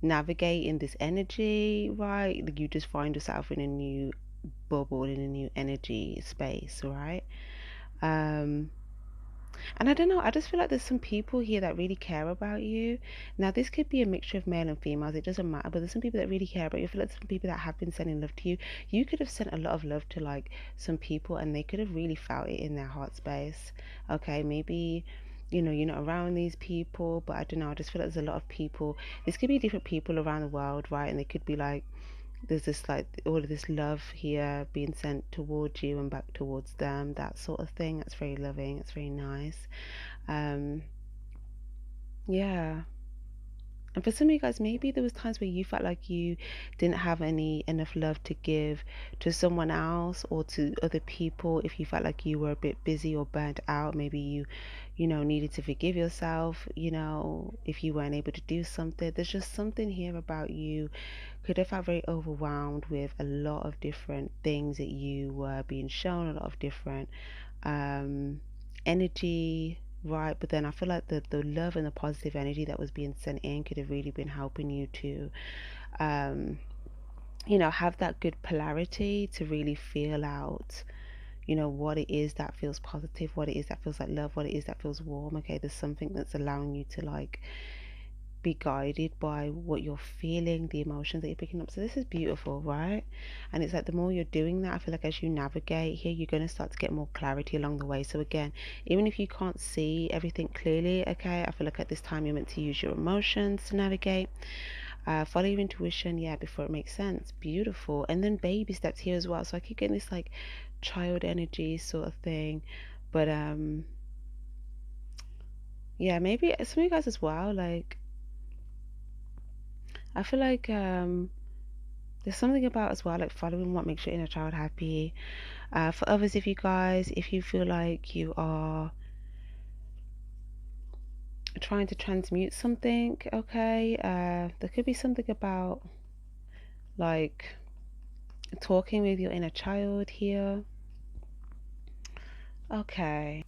navigate in this energy, right? Like you just find yourself in a new bubble, in a new energy space, right? Um, and I don't know, I just feel like there's some people here that really care about you. Now, this could be a mixture of male and females, it doesn't matter, but there's some people that really care about you. I feel like some people that have been sending love to you. You could have sent a lot of love to like some people and they could have really felt it in their heart space. Okay, maybe you're not around these people, but I don't know, I just feel like there's a lot of people. This could be different people around the world, right? And they could be like there's this like all of this love here being sent towards you and back towards them, that sort of thing. That's very loving, it's very nice. um yeah, And for some of you guys, maybe there was times where you felt like you didn't have enough love to give to someone else or to other people. If you felt like you were a bit busy or burnt out, maybe you know, needed to forgive yourself, you know, if you weren't able to do something. There's just something here about you could have felt very overwhelmed with a lot of different things that you were being shown, a lot of different energy, right? But then I feel like the love and the positive energy that was being sent in could have really been helping you to um you know, have that good polarity to really feel out, you know, what it is that feels positive, what it is that feels like love, what it is that feels warm. Okay, there's something that's allowing you to like be guided by what you're feeling, the emotions that you're picking up. So this is beautiful, right? And it's like the more you're doing that, I feel like as you navigate here, you're going to start to get more clarity along the way. So again, even if you can't see everything clearly, okay, I feel like at this time you're meant to use your emotions to navigate. Follow your intuition, yeah, before it makes sense. Beautiful. And then baby steps here as well. So I keep getting this like child energy sort of thing. But yeah, maybe some of you guys as well, like I feel like there's something about as well like following what makes your inner child happy. For others, if you guys, if you feel like you are trying to transmute something, okay, there could be something about like talking with your inner child here. Okay.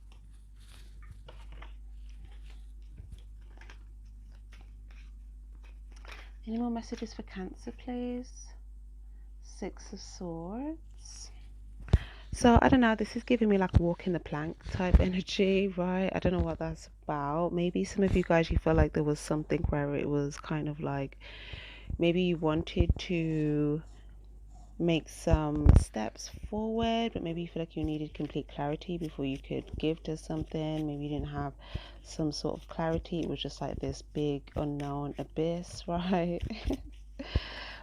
Any more messages for Cancer, please? Six of Swords. So I don't know, this is giving me like walking the plank type energy, right? I don't know what that's about. Maybe some of you guys, you felt like there was something where it was kind of like maybe you wanted to make some steps forward, but maybe you feel like you needed complete clarity before you could give to something. Maybe you didn't have some sort of clarity. It was just like this big unknown abyss, right?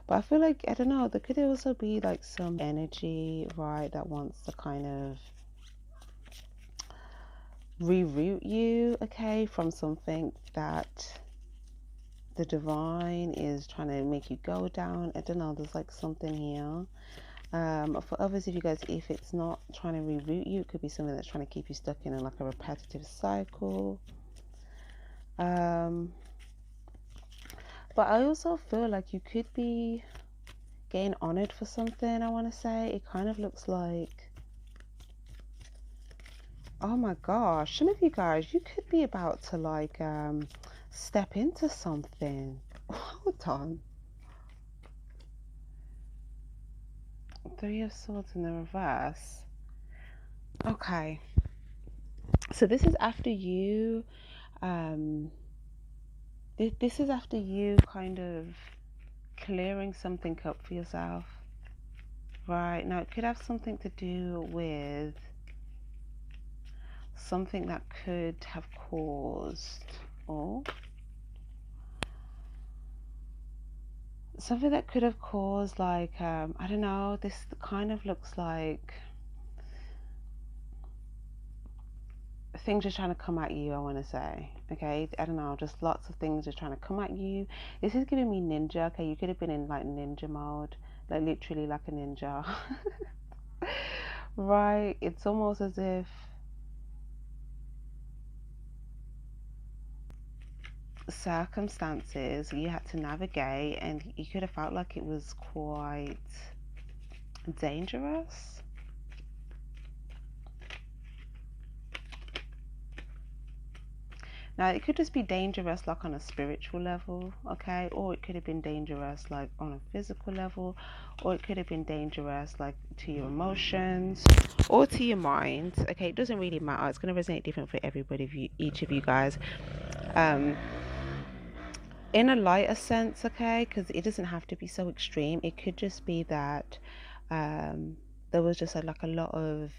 But I feel like, I don't know, there could also be like some energy, right, that wants to kind of reroute you, okay, from something that the divine is trying to make you go down. I don't know, there's like something here. For others, if you guys, if it's not trying to reroute you, it could be something that's trying to keep you stuck in like a repetitive cycle. But I also feel like you could be getting honored for something. I want to say it kind of looks like, oh my gosh, some of you guys, you could be about to like step into something. Hold on. Three of Swords in the reverse. Okay, so this is after you this is after you kind of clearing something up for yourself, right? Now it could have something to do with something that could have caused, or something that could have caused like I don't know, this kind of looks like things are trying to come at you, I want to say, okay, I don't know, just lots of things are trying to come at you. This is giving me ninja, okay, you could have been in like ninja mode, like literally like a ninja. Right, it's almost as if circumstances you had to navigate and you could have felt like it was quite dangerous. Now it could just be dangerous like on a spiritual level, okay, or it could have been dangerous like on a physical level, or it could have been dangerous like to your emotions or to your mind, okay, it doesn't really matter, it's going to resonate different for everybody, each of you guys. In a lighter sense, okay, because it doesn't have to be so extreme, it could just be that there was just like a lot of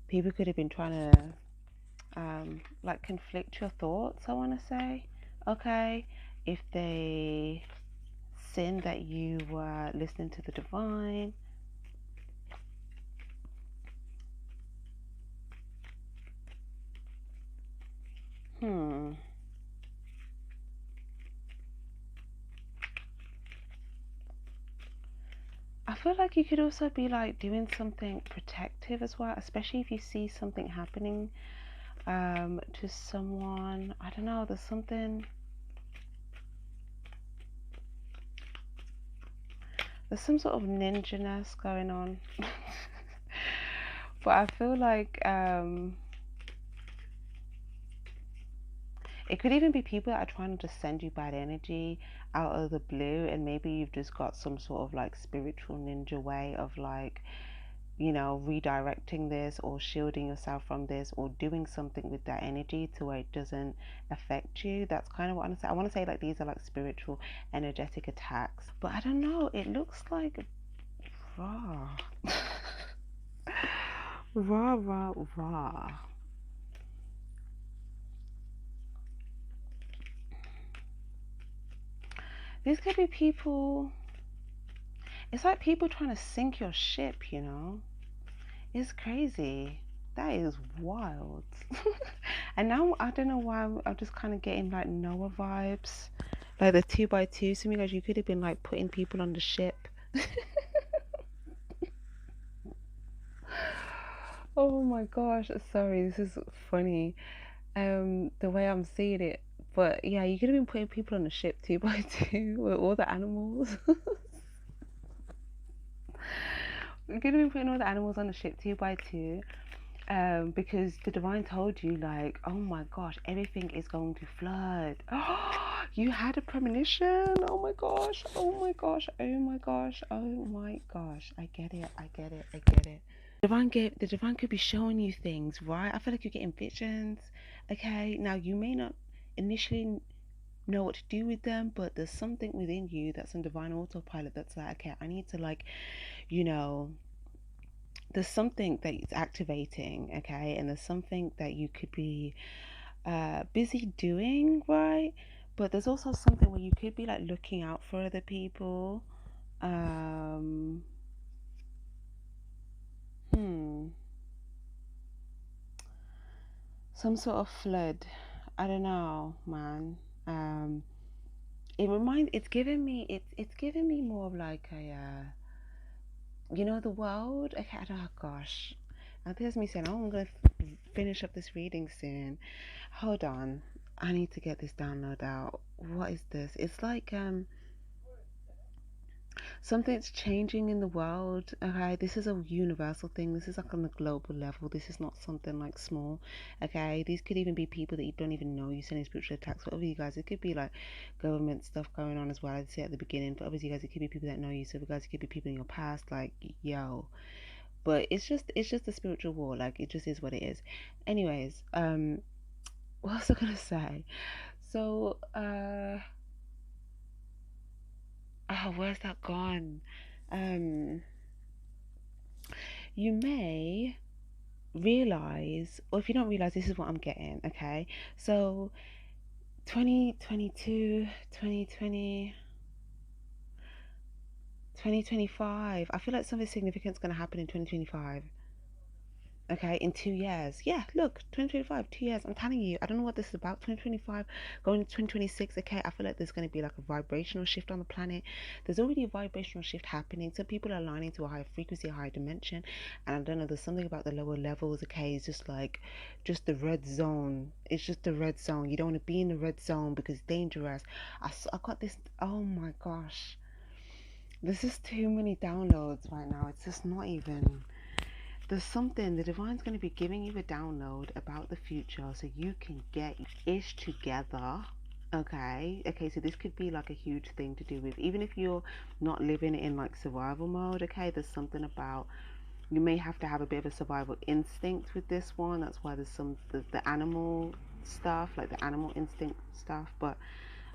people could have been trying to like conflict your thoughts, I want to say, okay, if they sin that you were listening to the divine. feel like you could also be like doing something protective as well, especially if you see something happening to someone. I don't know, there's some sort of ninja-ness going on. But I feel like it could even be people that are trying to just send you bad energy out of the blue, and maybe you've just got some sort of like spiritual ninja way of like, you know, redirecting this or shielding yourself from this or doing something with that energy to where it doesn't affect you. That's kind of what I want to say. I want to say like these are like spiritual energetic attacks, but I don't know, it looks like raw. Raw. These could be people, it's like people trying to sink your ship, you know? It's crazy. That is wild. And now I don't know why I'm just kind of getting like Noah vibes. Like the 2x2. Some of you guys, you could have been like putting people on the ship. Oh my gosh, sorry, this is funny. The way I'm seeing it. But yeah, you could have been putting people on the ship 2x2 with all the animals. You could have been putting all the animals on the ship 2x2. Because the divine told you like, oh my gosh, everything is going to flood. Oh, you had a premonition. Oh my gosh, oh my gosh, oh my gosh, oh my gosh. I get it. The divine could be showing you things, right? I feel like you're getting visions. Okay, now you may not initially know what to do with them, but there's something within you that's on divine autopilot that's like, okay, I need to like, you know, there's something that it's activating, okay, and there's something that you could be busy doing, right? But there's also something where you could be like looking out for other people. um some sort of flood. I don't know, man. It's giving me, it's giving me more of like a you know, the world. Okay, oh gosh, I think that's me saying, oh, I'm gonna finish up this reading soon. Hold on, I need to get this download out. What is this? It's like something's changing in the world. Okay, this is a universal thing. This is like on a global level. This is not something like small. Okay, these could even be people that you don't even know you're sending spiritual attacks. For other you guys, it could be like government stuff going on as well. I'd say at the beginning. For others you guys, it could be people that know you. So for guys, it could be people in your past. Like, yo, but it's just a spiritual war. Like, it just is what it is. Anyways, what was I gonna say? So oh, where's that gone? um you may realize, or if you don't realize, this is what I'm getting. Okay, so 2022, 2020, 2025, I feel like something significant is going to happen in 2025. Okay, in 2 years. Yeah, look, 2025, 2 years. I'm telling you, I don't know what this is about. 2025, going to 2026. Okay, I feel like there's going to be like a vibrational shift on the planet. There's already a vibrational shift happening. So people are aligning to a higher frequency, a higher dimension. And I don't know, there's something about the lower levels. Okay, it's just like, just the red zone. It's just the red zone. You don't want to be in the red zone because it's dangerous. I got this. Oh my gosh. This is too many downloads right now. It's just not even. There's something, the divine's going to be giving you a download about the future so you can get ish together. Okay, so this could be like a huge thing to do with, even if you're not living in like survival mode. Okay, there's something about, you may have to have a bit of a survival instinct with this one. That's why there's some the animal stuff, like the animal instinct stuff. But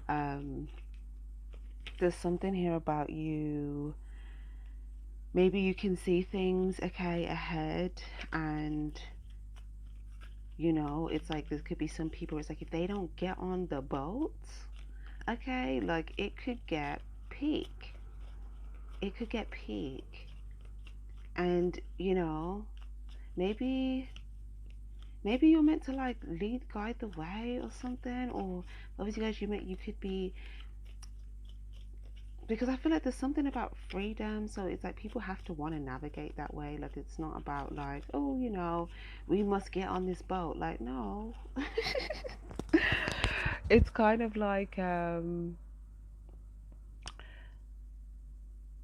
there's something here about you. Maybe you can see things, okay, ahead, and you know, it's like there could be some people, it's like if they don't get on the boat, okay, like it could get peak. It could get peak. And you know, maybe you're meant to like lead, guide the way or something. Or obviously guys, you could be because I feel like there's something about freedom, so it's like people have to want to navigate that way. Like it's not about like, oh, you know, we must get on this boat. Like no. It's kind of like oh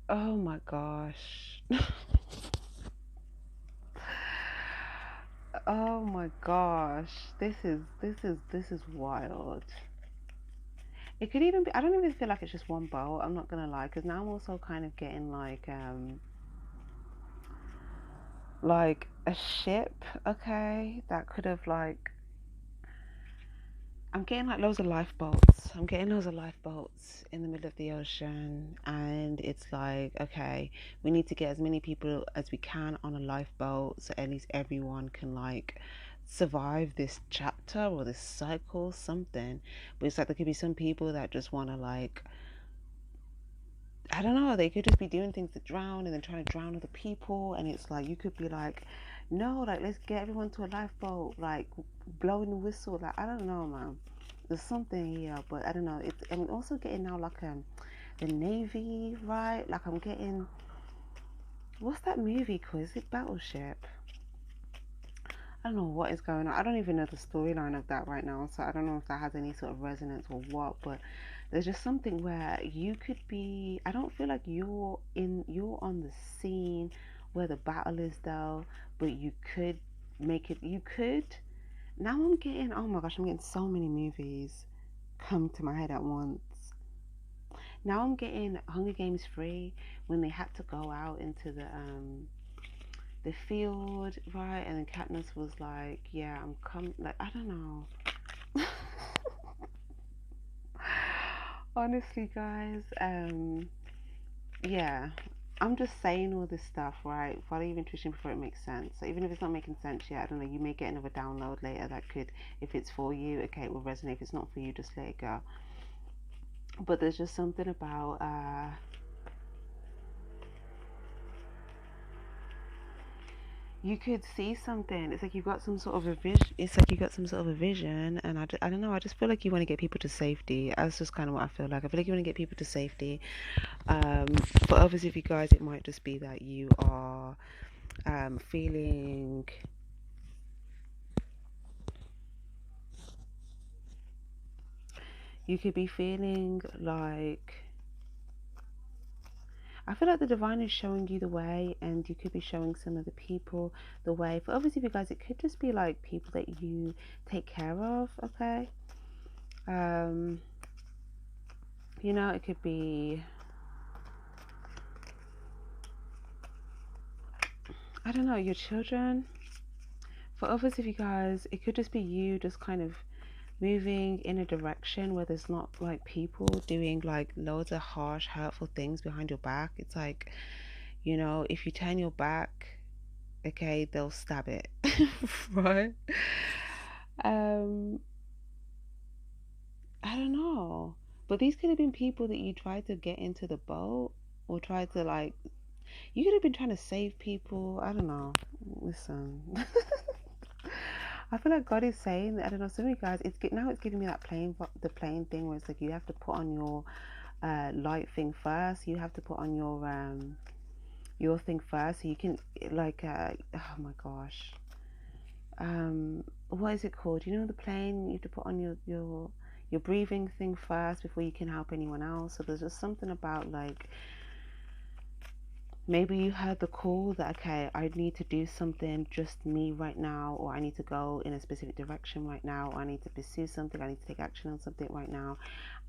my gosh. Oh my gosh. This is wild. It could even be, I don't even feel like it's just one boat, I'm not gonna lie, because now I'm also kind of getting like a ship, okay, that could have like, I'm getting like loads of lifeboats. I'm getting loads of lifeboats in the middle of the ocean, and it's like, okay, we need to get as many people as we can on a lifeboat, so at least everyone can like survive this chapter or this cycle, something. But it's like there could be some people that just want to like, I don't know, they could just be doing things to drown and then trying to drown other people. And it's like, you could be like, no, like, let's get everyone to a lifeboat, like, blowing the whistle. Like, I don't know, man. There's something here, but I don't know. I'm also getting now, like, the Navy, right? Like, I'm getting, what's that movie called? Is it Battleship? I don't know what is going on. I don't even know the storyline of that right now, so I don't know if that has any sort of resonance or what, but there's just something where you could be, I don't feel like you're on the scene where the battle is though, but you could make it, you could. Now I'm getting, oh my gosh, I'm getting so many movies come to my head at once. Now I'm getting Hunger Games 3 when they had to go out into the field, right? And then Katniss was like, yeah, I'm coming. Like, I don't know. Honestly, guys, yeah, I'm just saying all this stuff, right? Follow your intuition before it makes sense. So even if it's not making sense yet, I don't know, you may get another download later that could, if it's for you, okay, it will resonate. If it's not for you, just let it go. But there's just something about you could see something. It's like you got some sort of a vision. It's like you got some sort of a vision, and I don't know. I just feel like you want to get people to safety. That's just kind of what I feel like. I feel like you want to get people to safety. Um, for others of you guys, it might just be that you are feeling. You could be feeling like. I feel like the divine is showing you the way, and you could be showing some of the people the way. For others of you guys, it could just be like people that you take care of. Okay. Um, you know, it could be, I don't know, your children. For others of you guys, it could just be you just kind of moving in a direction where there's not like people doing like loads of harsh, hurtful things behind your back. It's like, you know, if you turn your back, okay, they'll stab it, right? Um, I don't know. But these could have been people that you tried to get into the boat or tried to like, you could have been trying to save people. I don't know. Listen. I feel like God is saying, I don't know, some of you guys, now it's giving me that the plane thing where it's like you have to put on your light thing first. You have to put on your thing first, so you can like oh my gosh, what is it called? You know, the plane. You have to put on your breathing thing first before you can help anyone else. So there's just something about like, maybe you heard the call that, okay, I need to do something just me right now, or I need to go in a specific direction right now, or I need to pursue something, I need to take action on something right now.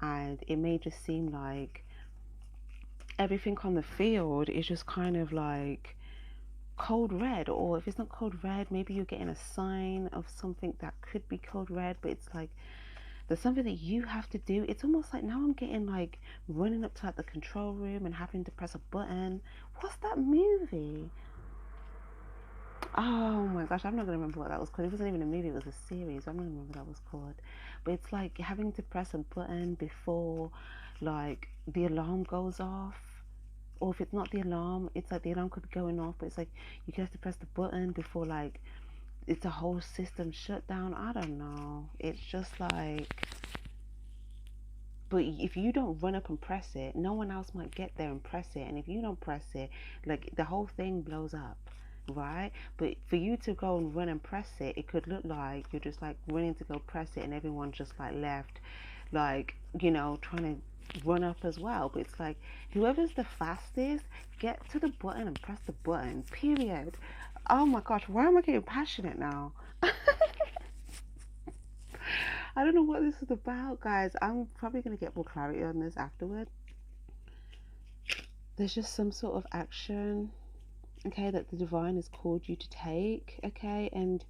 And it may just seem like everything on the field is just kind of like code red, or if it's not code red, maybe you're getting a sign of something that could be code red, but it's like there's something that you have to do. It's almost like now I'm getting like running up to like the control room and having to press a button. What's that movie? Oh my gosh, I'm not gonna remember what that was called. It wasn't even a movie, it was a series. I'm not gonna remember what that was called. But it's like having to press a button before like the alarm goes off. Or if it's not the alarm, it's like the alarm could be going off, but it's like you have to press the button before like it's a whole system shut down. I don't know. It's just like But if you don't run up and press it, no one else might get there and press it. And if you don't press it, like, the whole thing blows up, right? But for you to go and run and press it, it could look like you're just like running to go press it, and everyone's just like left, like, you know, trying to run up as well. But it's like, whoever's the fastest, get to the button and press the button, period. Oh my gosh, why am I getting passionate now? I don't know what this is about, guys. I'm probably going to get more clarity on this afterward. There's just some sort of action, okay, that the divine has called you to take, okay, and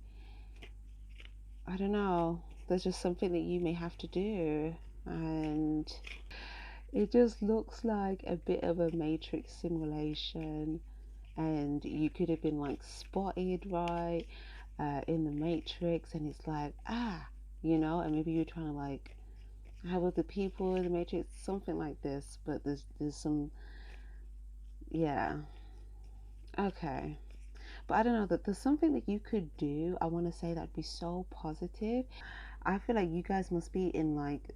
I don't know, there's just something that you may have to do, and it just looks like a bit of a matrix simulation, and you could have been like spotted, right, in the matrix, and it's like, you know, and maybe you're trying to like have with the people in the matrix, something like this, but there's some, yeah, okay. But I don't know, that there's something that you could do, I want to say, that'd be so positive. I feel like you guys must be in like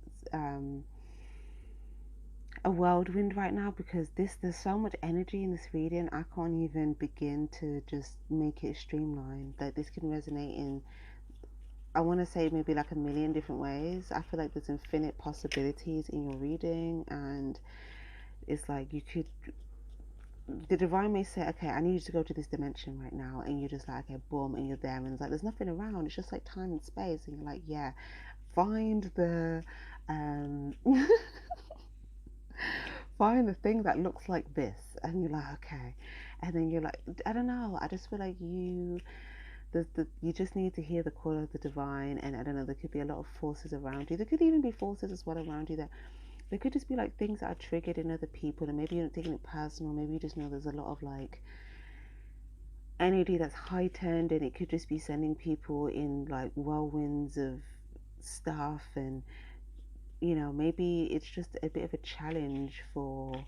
a whirlwind right now, because there's so much energy in this reading. I can't even begin to just make it streamlined. That this can resonate in, I want to say, maybe like a million different ways. I feel like there's infinite possibilities in your reading, and it's like you could, the divine may say, okay, I need you to go to this dimension right now, and you're just like, okay, boom, and you're there, and it's like there's nothing around, it's just like time and space, and you're like, yeah, find the find the thing that looks like this, and you're like, okay, and then you're like, I don't know, I just feel like you just need to hear the call of the divine, and I don't know, there could be a lot of forces around you, there could even be forces as well around you, that there could just be like things that are triggered in other people, and maybe you're not taking it personal, maybe you just know there's a lot of like energy that's heightened, and it could just be sending people in like whirlwinds of stuff, and you know, maybe it's just a bit of a challenge for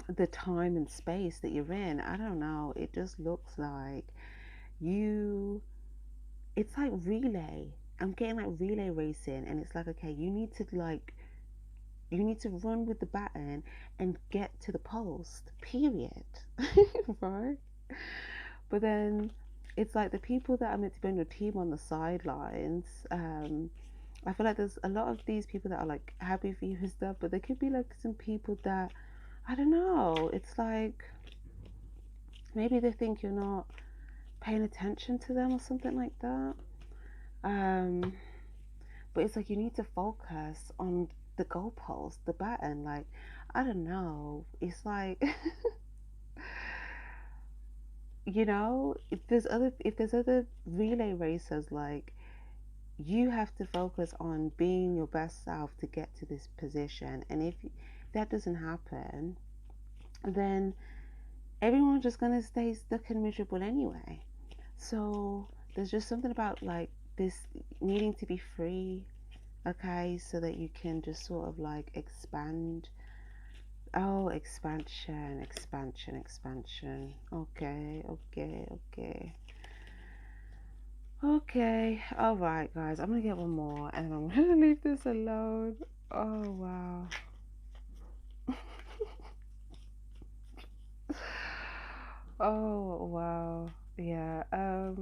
the time and space that you're in. I don't know, it just looks like you, it's like relay, I'm getting like relay racing, and it's like, okay, you need to like, you need to run with the baton and get to the post, period. Right? But then it's like the people that are meant to be on your team on the sidelines, I feel like there's a lot of these people that are like happy for you and stuff, but there could be like some people that, I don't know, it's like maybe they think you're not paying attention to them or something like that. But it's like you need to focus on the goalpost, the button. Like, I don't know. It's like you know, if there's other relay racers, like, you have to focus on being your best self to get to this position. And if that doesn't happen, then everyone's just gonna stay stuck and miserable anyway. So there's just something about like this needing to be free, okay, so that you can just sort of like expand. Oh, expansion, expansion, expansion. Okay, okay, okay. Okay, alright, guys. I'm gonna get one more and I'm gonna leave this alone. Oh, wow. Oh, wow. Yeah, I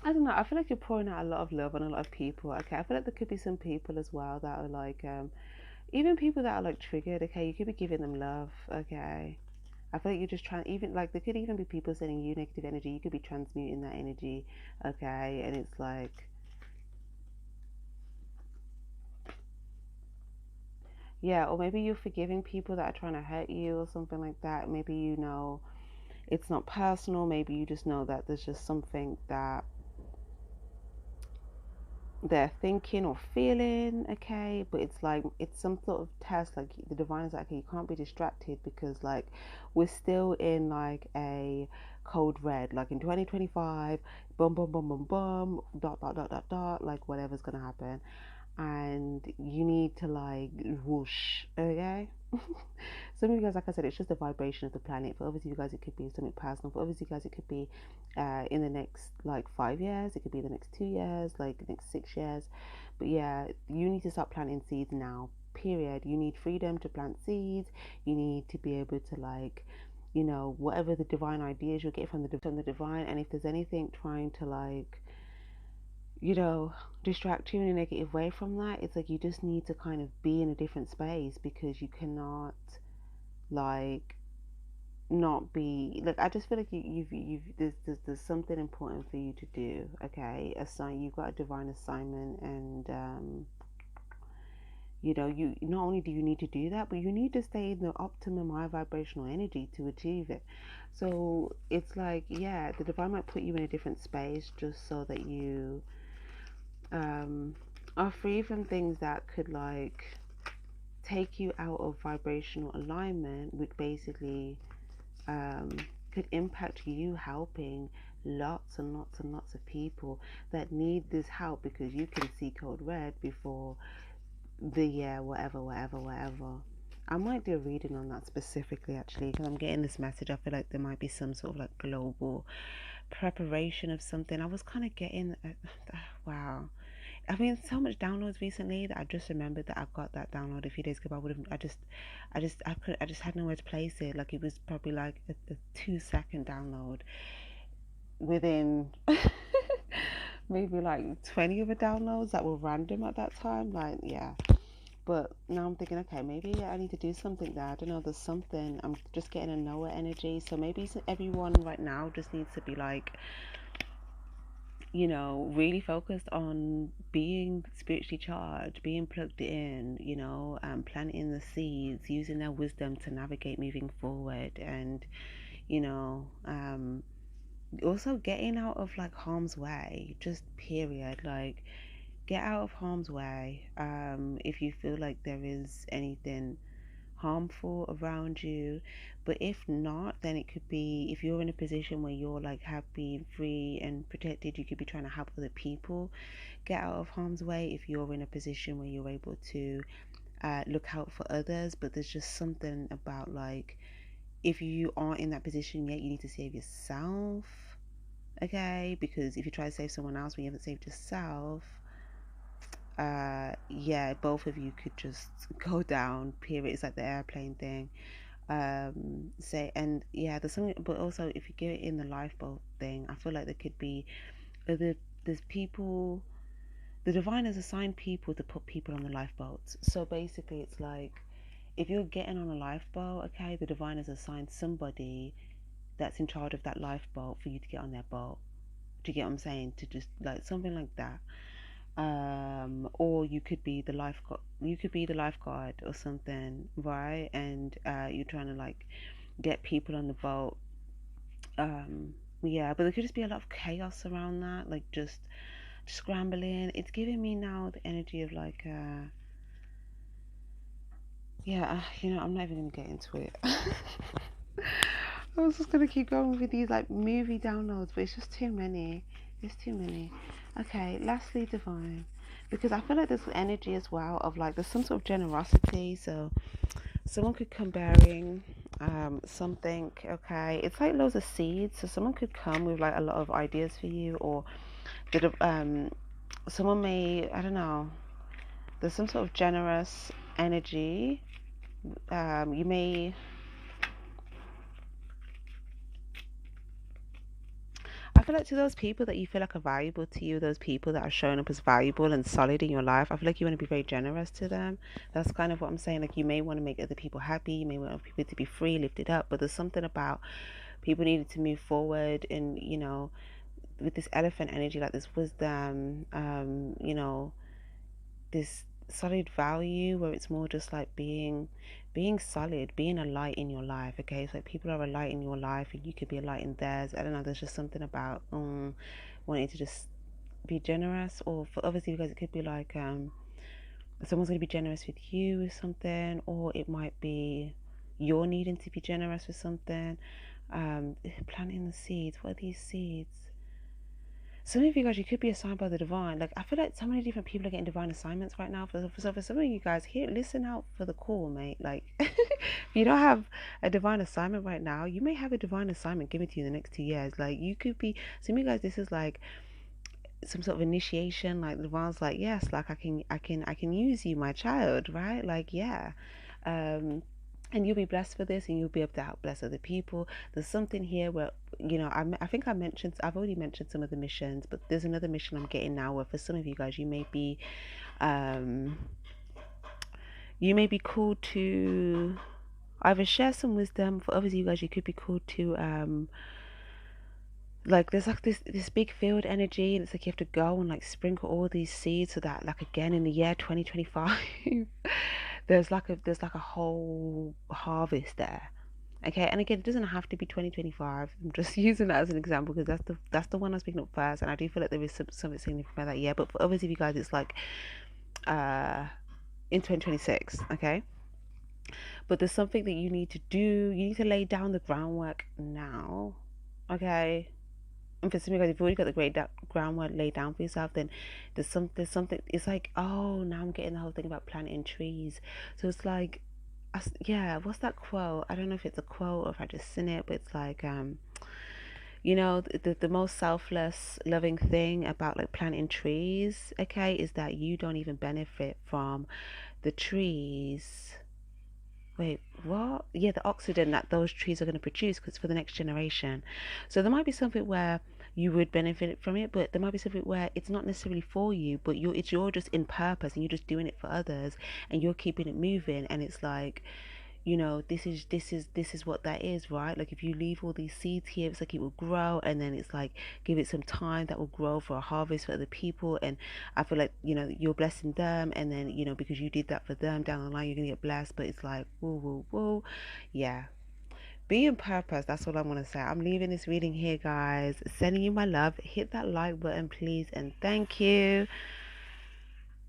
don't know. I feel like you're pouring out a lot of love on a lot of people. Okay, I feel like there could be some people as well that are like, even people that are like triggered. Okay, you could be giving them love. Okay, I feel like you're just trying, even like there could even be people sending you negative energy. You could be transmuting that energy. Okay, and it's like, yeah, or maybe you're forgiving people that are trying to hurt you or something like that. Maybe you know it's not personal. Maybe you just know that there's just something that they're thinking or feeling, okay, but it's like it's some sort of test. Like the divine is like, okay, you can't be distracted, because like we're still in like a code red, like in 2025, boom boom boom boom boom, dot dot dot dot dot, like whatever's gonna happen, and you need to like whoosh, okay. Some of you guys, like I said, it's just the vibration of the planet. For others of you guys, it could be something personal. For others of you guys, it could be in the next like 5 years. It could be the next 2 years, like the next 6 years. But yeah, you need to start planting seeds now. Period. You need freedom to plant seeds. You need to be able to like, whatever the divine ideas you'll get from the divine. And if there's anything trying to like, distract you in a negative way from that, it's like you just need to kind of be in a different space, because you cannot like not be like, I just feel like you've there's something important for you to do. Okay, you've got a divine assignment, and you not only do you need to do that, but you need to stay in the optimum high vibrational energy to achieve it. So it's like, yeah, the divine might put you in a different space just so that you are free from things that could like take you out of vibrational alignment, which basically could impact you helping lots and lots and lots of people that need this help, because you can see code red before the year whatever. I might do a reading on that specifically, actually, because I'm getting this message. I feel like there might be some sort of like global preparation of something. I was kind of getting wow. I mean, so much downloads recently that I just remembered that I got that download a few days ago. I would have, I just had nowhere to place it. Like, it was probably like a 2 second download within maybe like 20 other downloads that were random at that time. Like, yeah. But now I'm thinking, okay, maybe I need to do something there. I don't know. There's something. I'm just getting a Noah energy. So maybe everyone right now just needs to be like, really focused on being spiritually charged, being plugged in, planting the seeds, using their wisdom to navigate moving forward, and, you know, um, also getting out of like harm's way, just period. Like, get out of harm's way. If you feel like there is anything harmful around you, but if not, then it could be, if you're in a position where you're like happy, free and protected, you could be trying to help other people get out of harm's way. If you're in a position where you're able to look out for others, but there's just something about like, if you aren't in that position yet, you need to save yourself. Okay, because if you try to save someone else when you haven't saved yourself, yeah, both of you could just go down, period. It's like the airplane thing. Say, and yeah, there's something, but also if you get it in the lifeboat thing, I feel like there could be other, there's people, the divine has assigned people to put people on the lifeboats. So basically it's like, if you're getting on a lifeboat, okay, the divine has assigned somebody that's in charge of that lifeboat for you to get on their boat. Do you get what I'm saying? To just like something like that. Or you could be the lifeguard, or something, right? And you're trying to like get people on the boat. Yeah, but there could just be a lot of chaos around that, like just scrambling. It's giving me now the energy of like yeah, I'm not even gonna get into it. I was just gonna keep going with these like movie downloads, but it's just too many. It's too many. Okay, lastly, divine, because I feel like there's energy as well of like there's some sort of generosity. So someone could come bearing something. Okay, it's like loads of seeds. So someone could come with like a lot of ideas for you, or someone may, I don't know. There's some sort of generous energy. You may, I feel like to those people that you feel like are valuable to you, those people that are showing up as valuable and solid in your life, I feel like you want to be very generous to them. That's kind of what I'm saying. Like, you may want to make other people happy, you may want people to be free, lifted up, but there's something about people needing to move forward, and with this elephant energy, like this wisdom, this solid value, where it's more just like being solid, being a light in your life. Okay, it's like people are a light in your life and you could be a light in theirs. I don't know, there's just something about wanting to just be generous. Or for others of you guys, it could be like someone's going to be generous with you with something, or it might be you're needing to be generous with something. Planting the seeds. What are these seeds? some of you guys, you could be assigned by the divine. Like, I feel like so many different people are getting divine assignments right now. For some of you guys here, listen out for the call, mate. Like, if you don't have a divine assignment right now, you may have a divine assignment given to you in the next 2 years. Like, you could be, some of you guys, this is like some sort of initiation. Like, the divine's like, yes, like I can use you, my child, right? Like, yeah. And you'll be blessed for this, and you'll be able to help bless other people. There's something here where, you know, I think I've already mentioned some of the missions, but there's another mission I'm getting now where for some of you guys, um, you may be called to either share some wisdom. For others of you guys, you could be called to, like, there's like this big field energy, and it's like you have to go and like sprinkle all these seeds so that, like, again in the year 2025 there's like a whole harvest there. Okay, and again, it doesn't have to be 2025. I'm just using that as an example because that's the one I'm speaking up first, and I do feel like there is something significant about that year. But for others of you guys, it's like in 2026. Okay, but there's something that you need to do. You need to lay down the groundwork now. Okay, and for some of you guys, if you've already got the great groundwork laid down for yourself, then there's something. It's like, oh, now I'm getting the whole thing about planting trees. So it's like, yeah, what's that quote? I don't know if it's a quote or if I just seen it, but it's like, you know, the most selfless, loving thing about like planting trees, okay, is that you don't even benefit from the trees. Wait, what? Yeah, the oxygen that those trees are going to produce because for the next generation. So there might be something where you would benefit from it, but there might be something where it's not necessarily for you, but you're just in purpose and you're just doing it for others and you're keeping it moving. And it's like, you know, this is what that is, right? Like, if you leave all these seeds here, it's like it will grow, and then it's like give it some time, that will grow for a harvest for other people. And I feel like, you know, you're blessing them, and then, you know, because you did that for them, down the line you're gonna get blessed. But it's like, whoa, whoa, whoa. Yeah, be in purpose. That's what I'm gonna say. I'm leaving this reading here, guys. Sending you my love. Hit that like button, please, and thank you.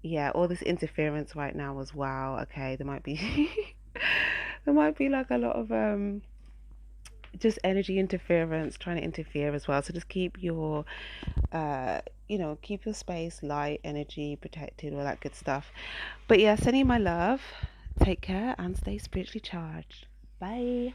Yeah, all this interference right now as well. Okay, there might be there might be like a lot of just energy interference trying to interfere as well. So just keep your you know, keep your space light, energy protected, all that good stuff. But yeah, sending you my love. Take care and stay spiritually charged. Bye.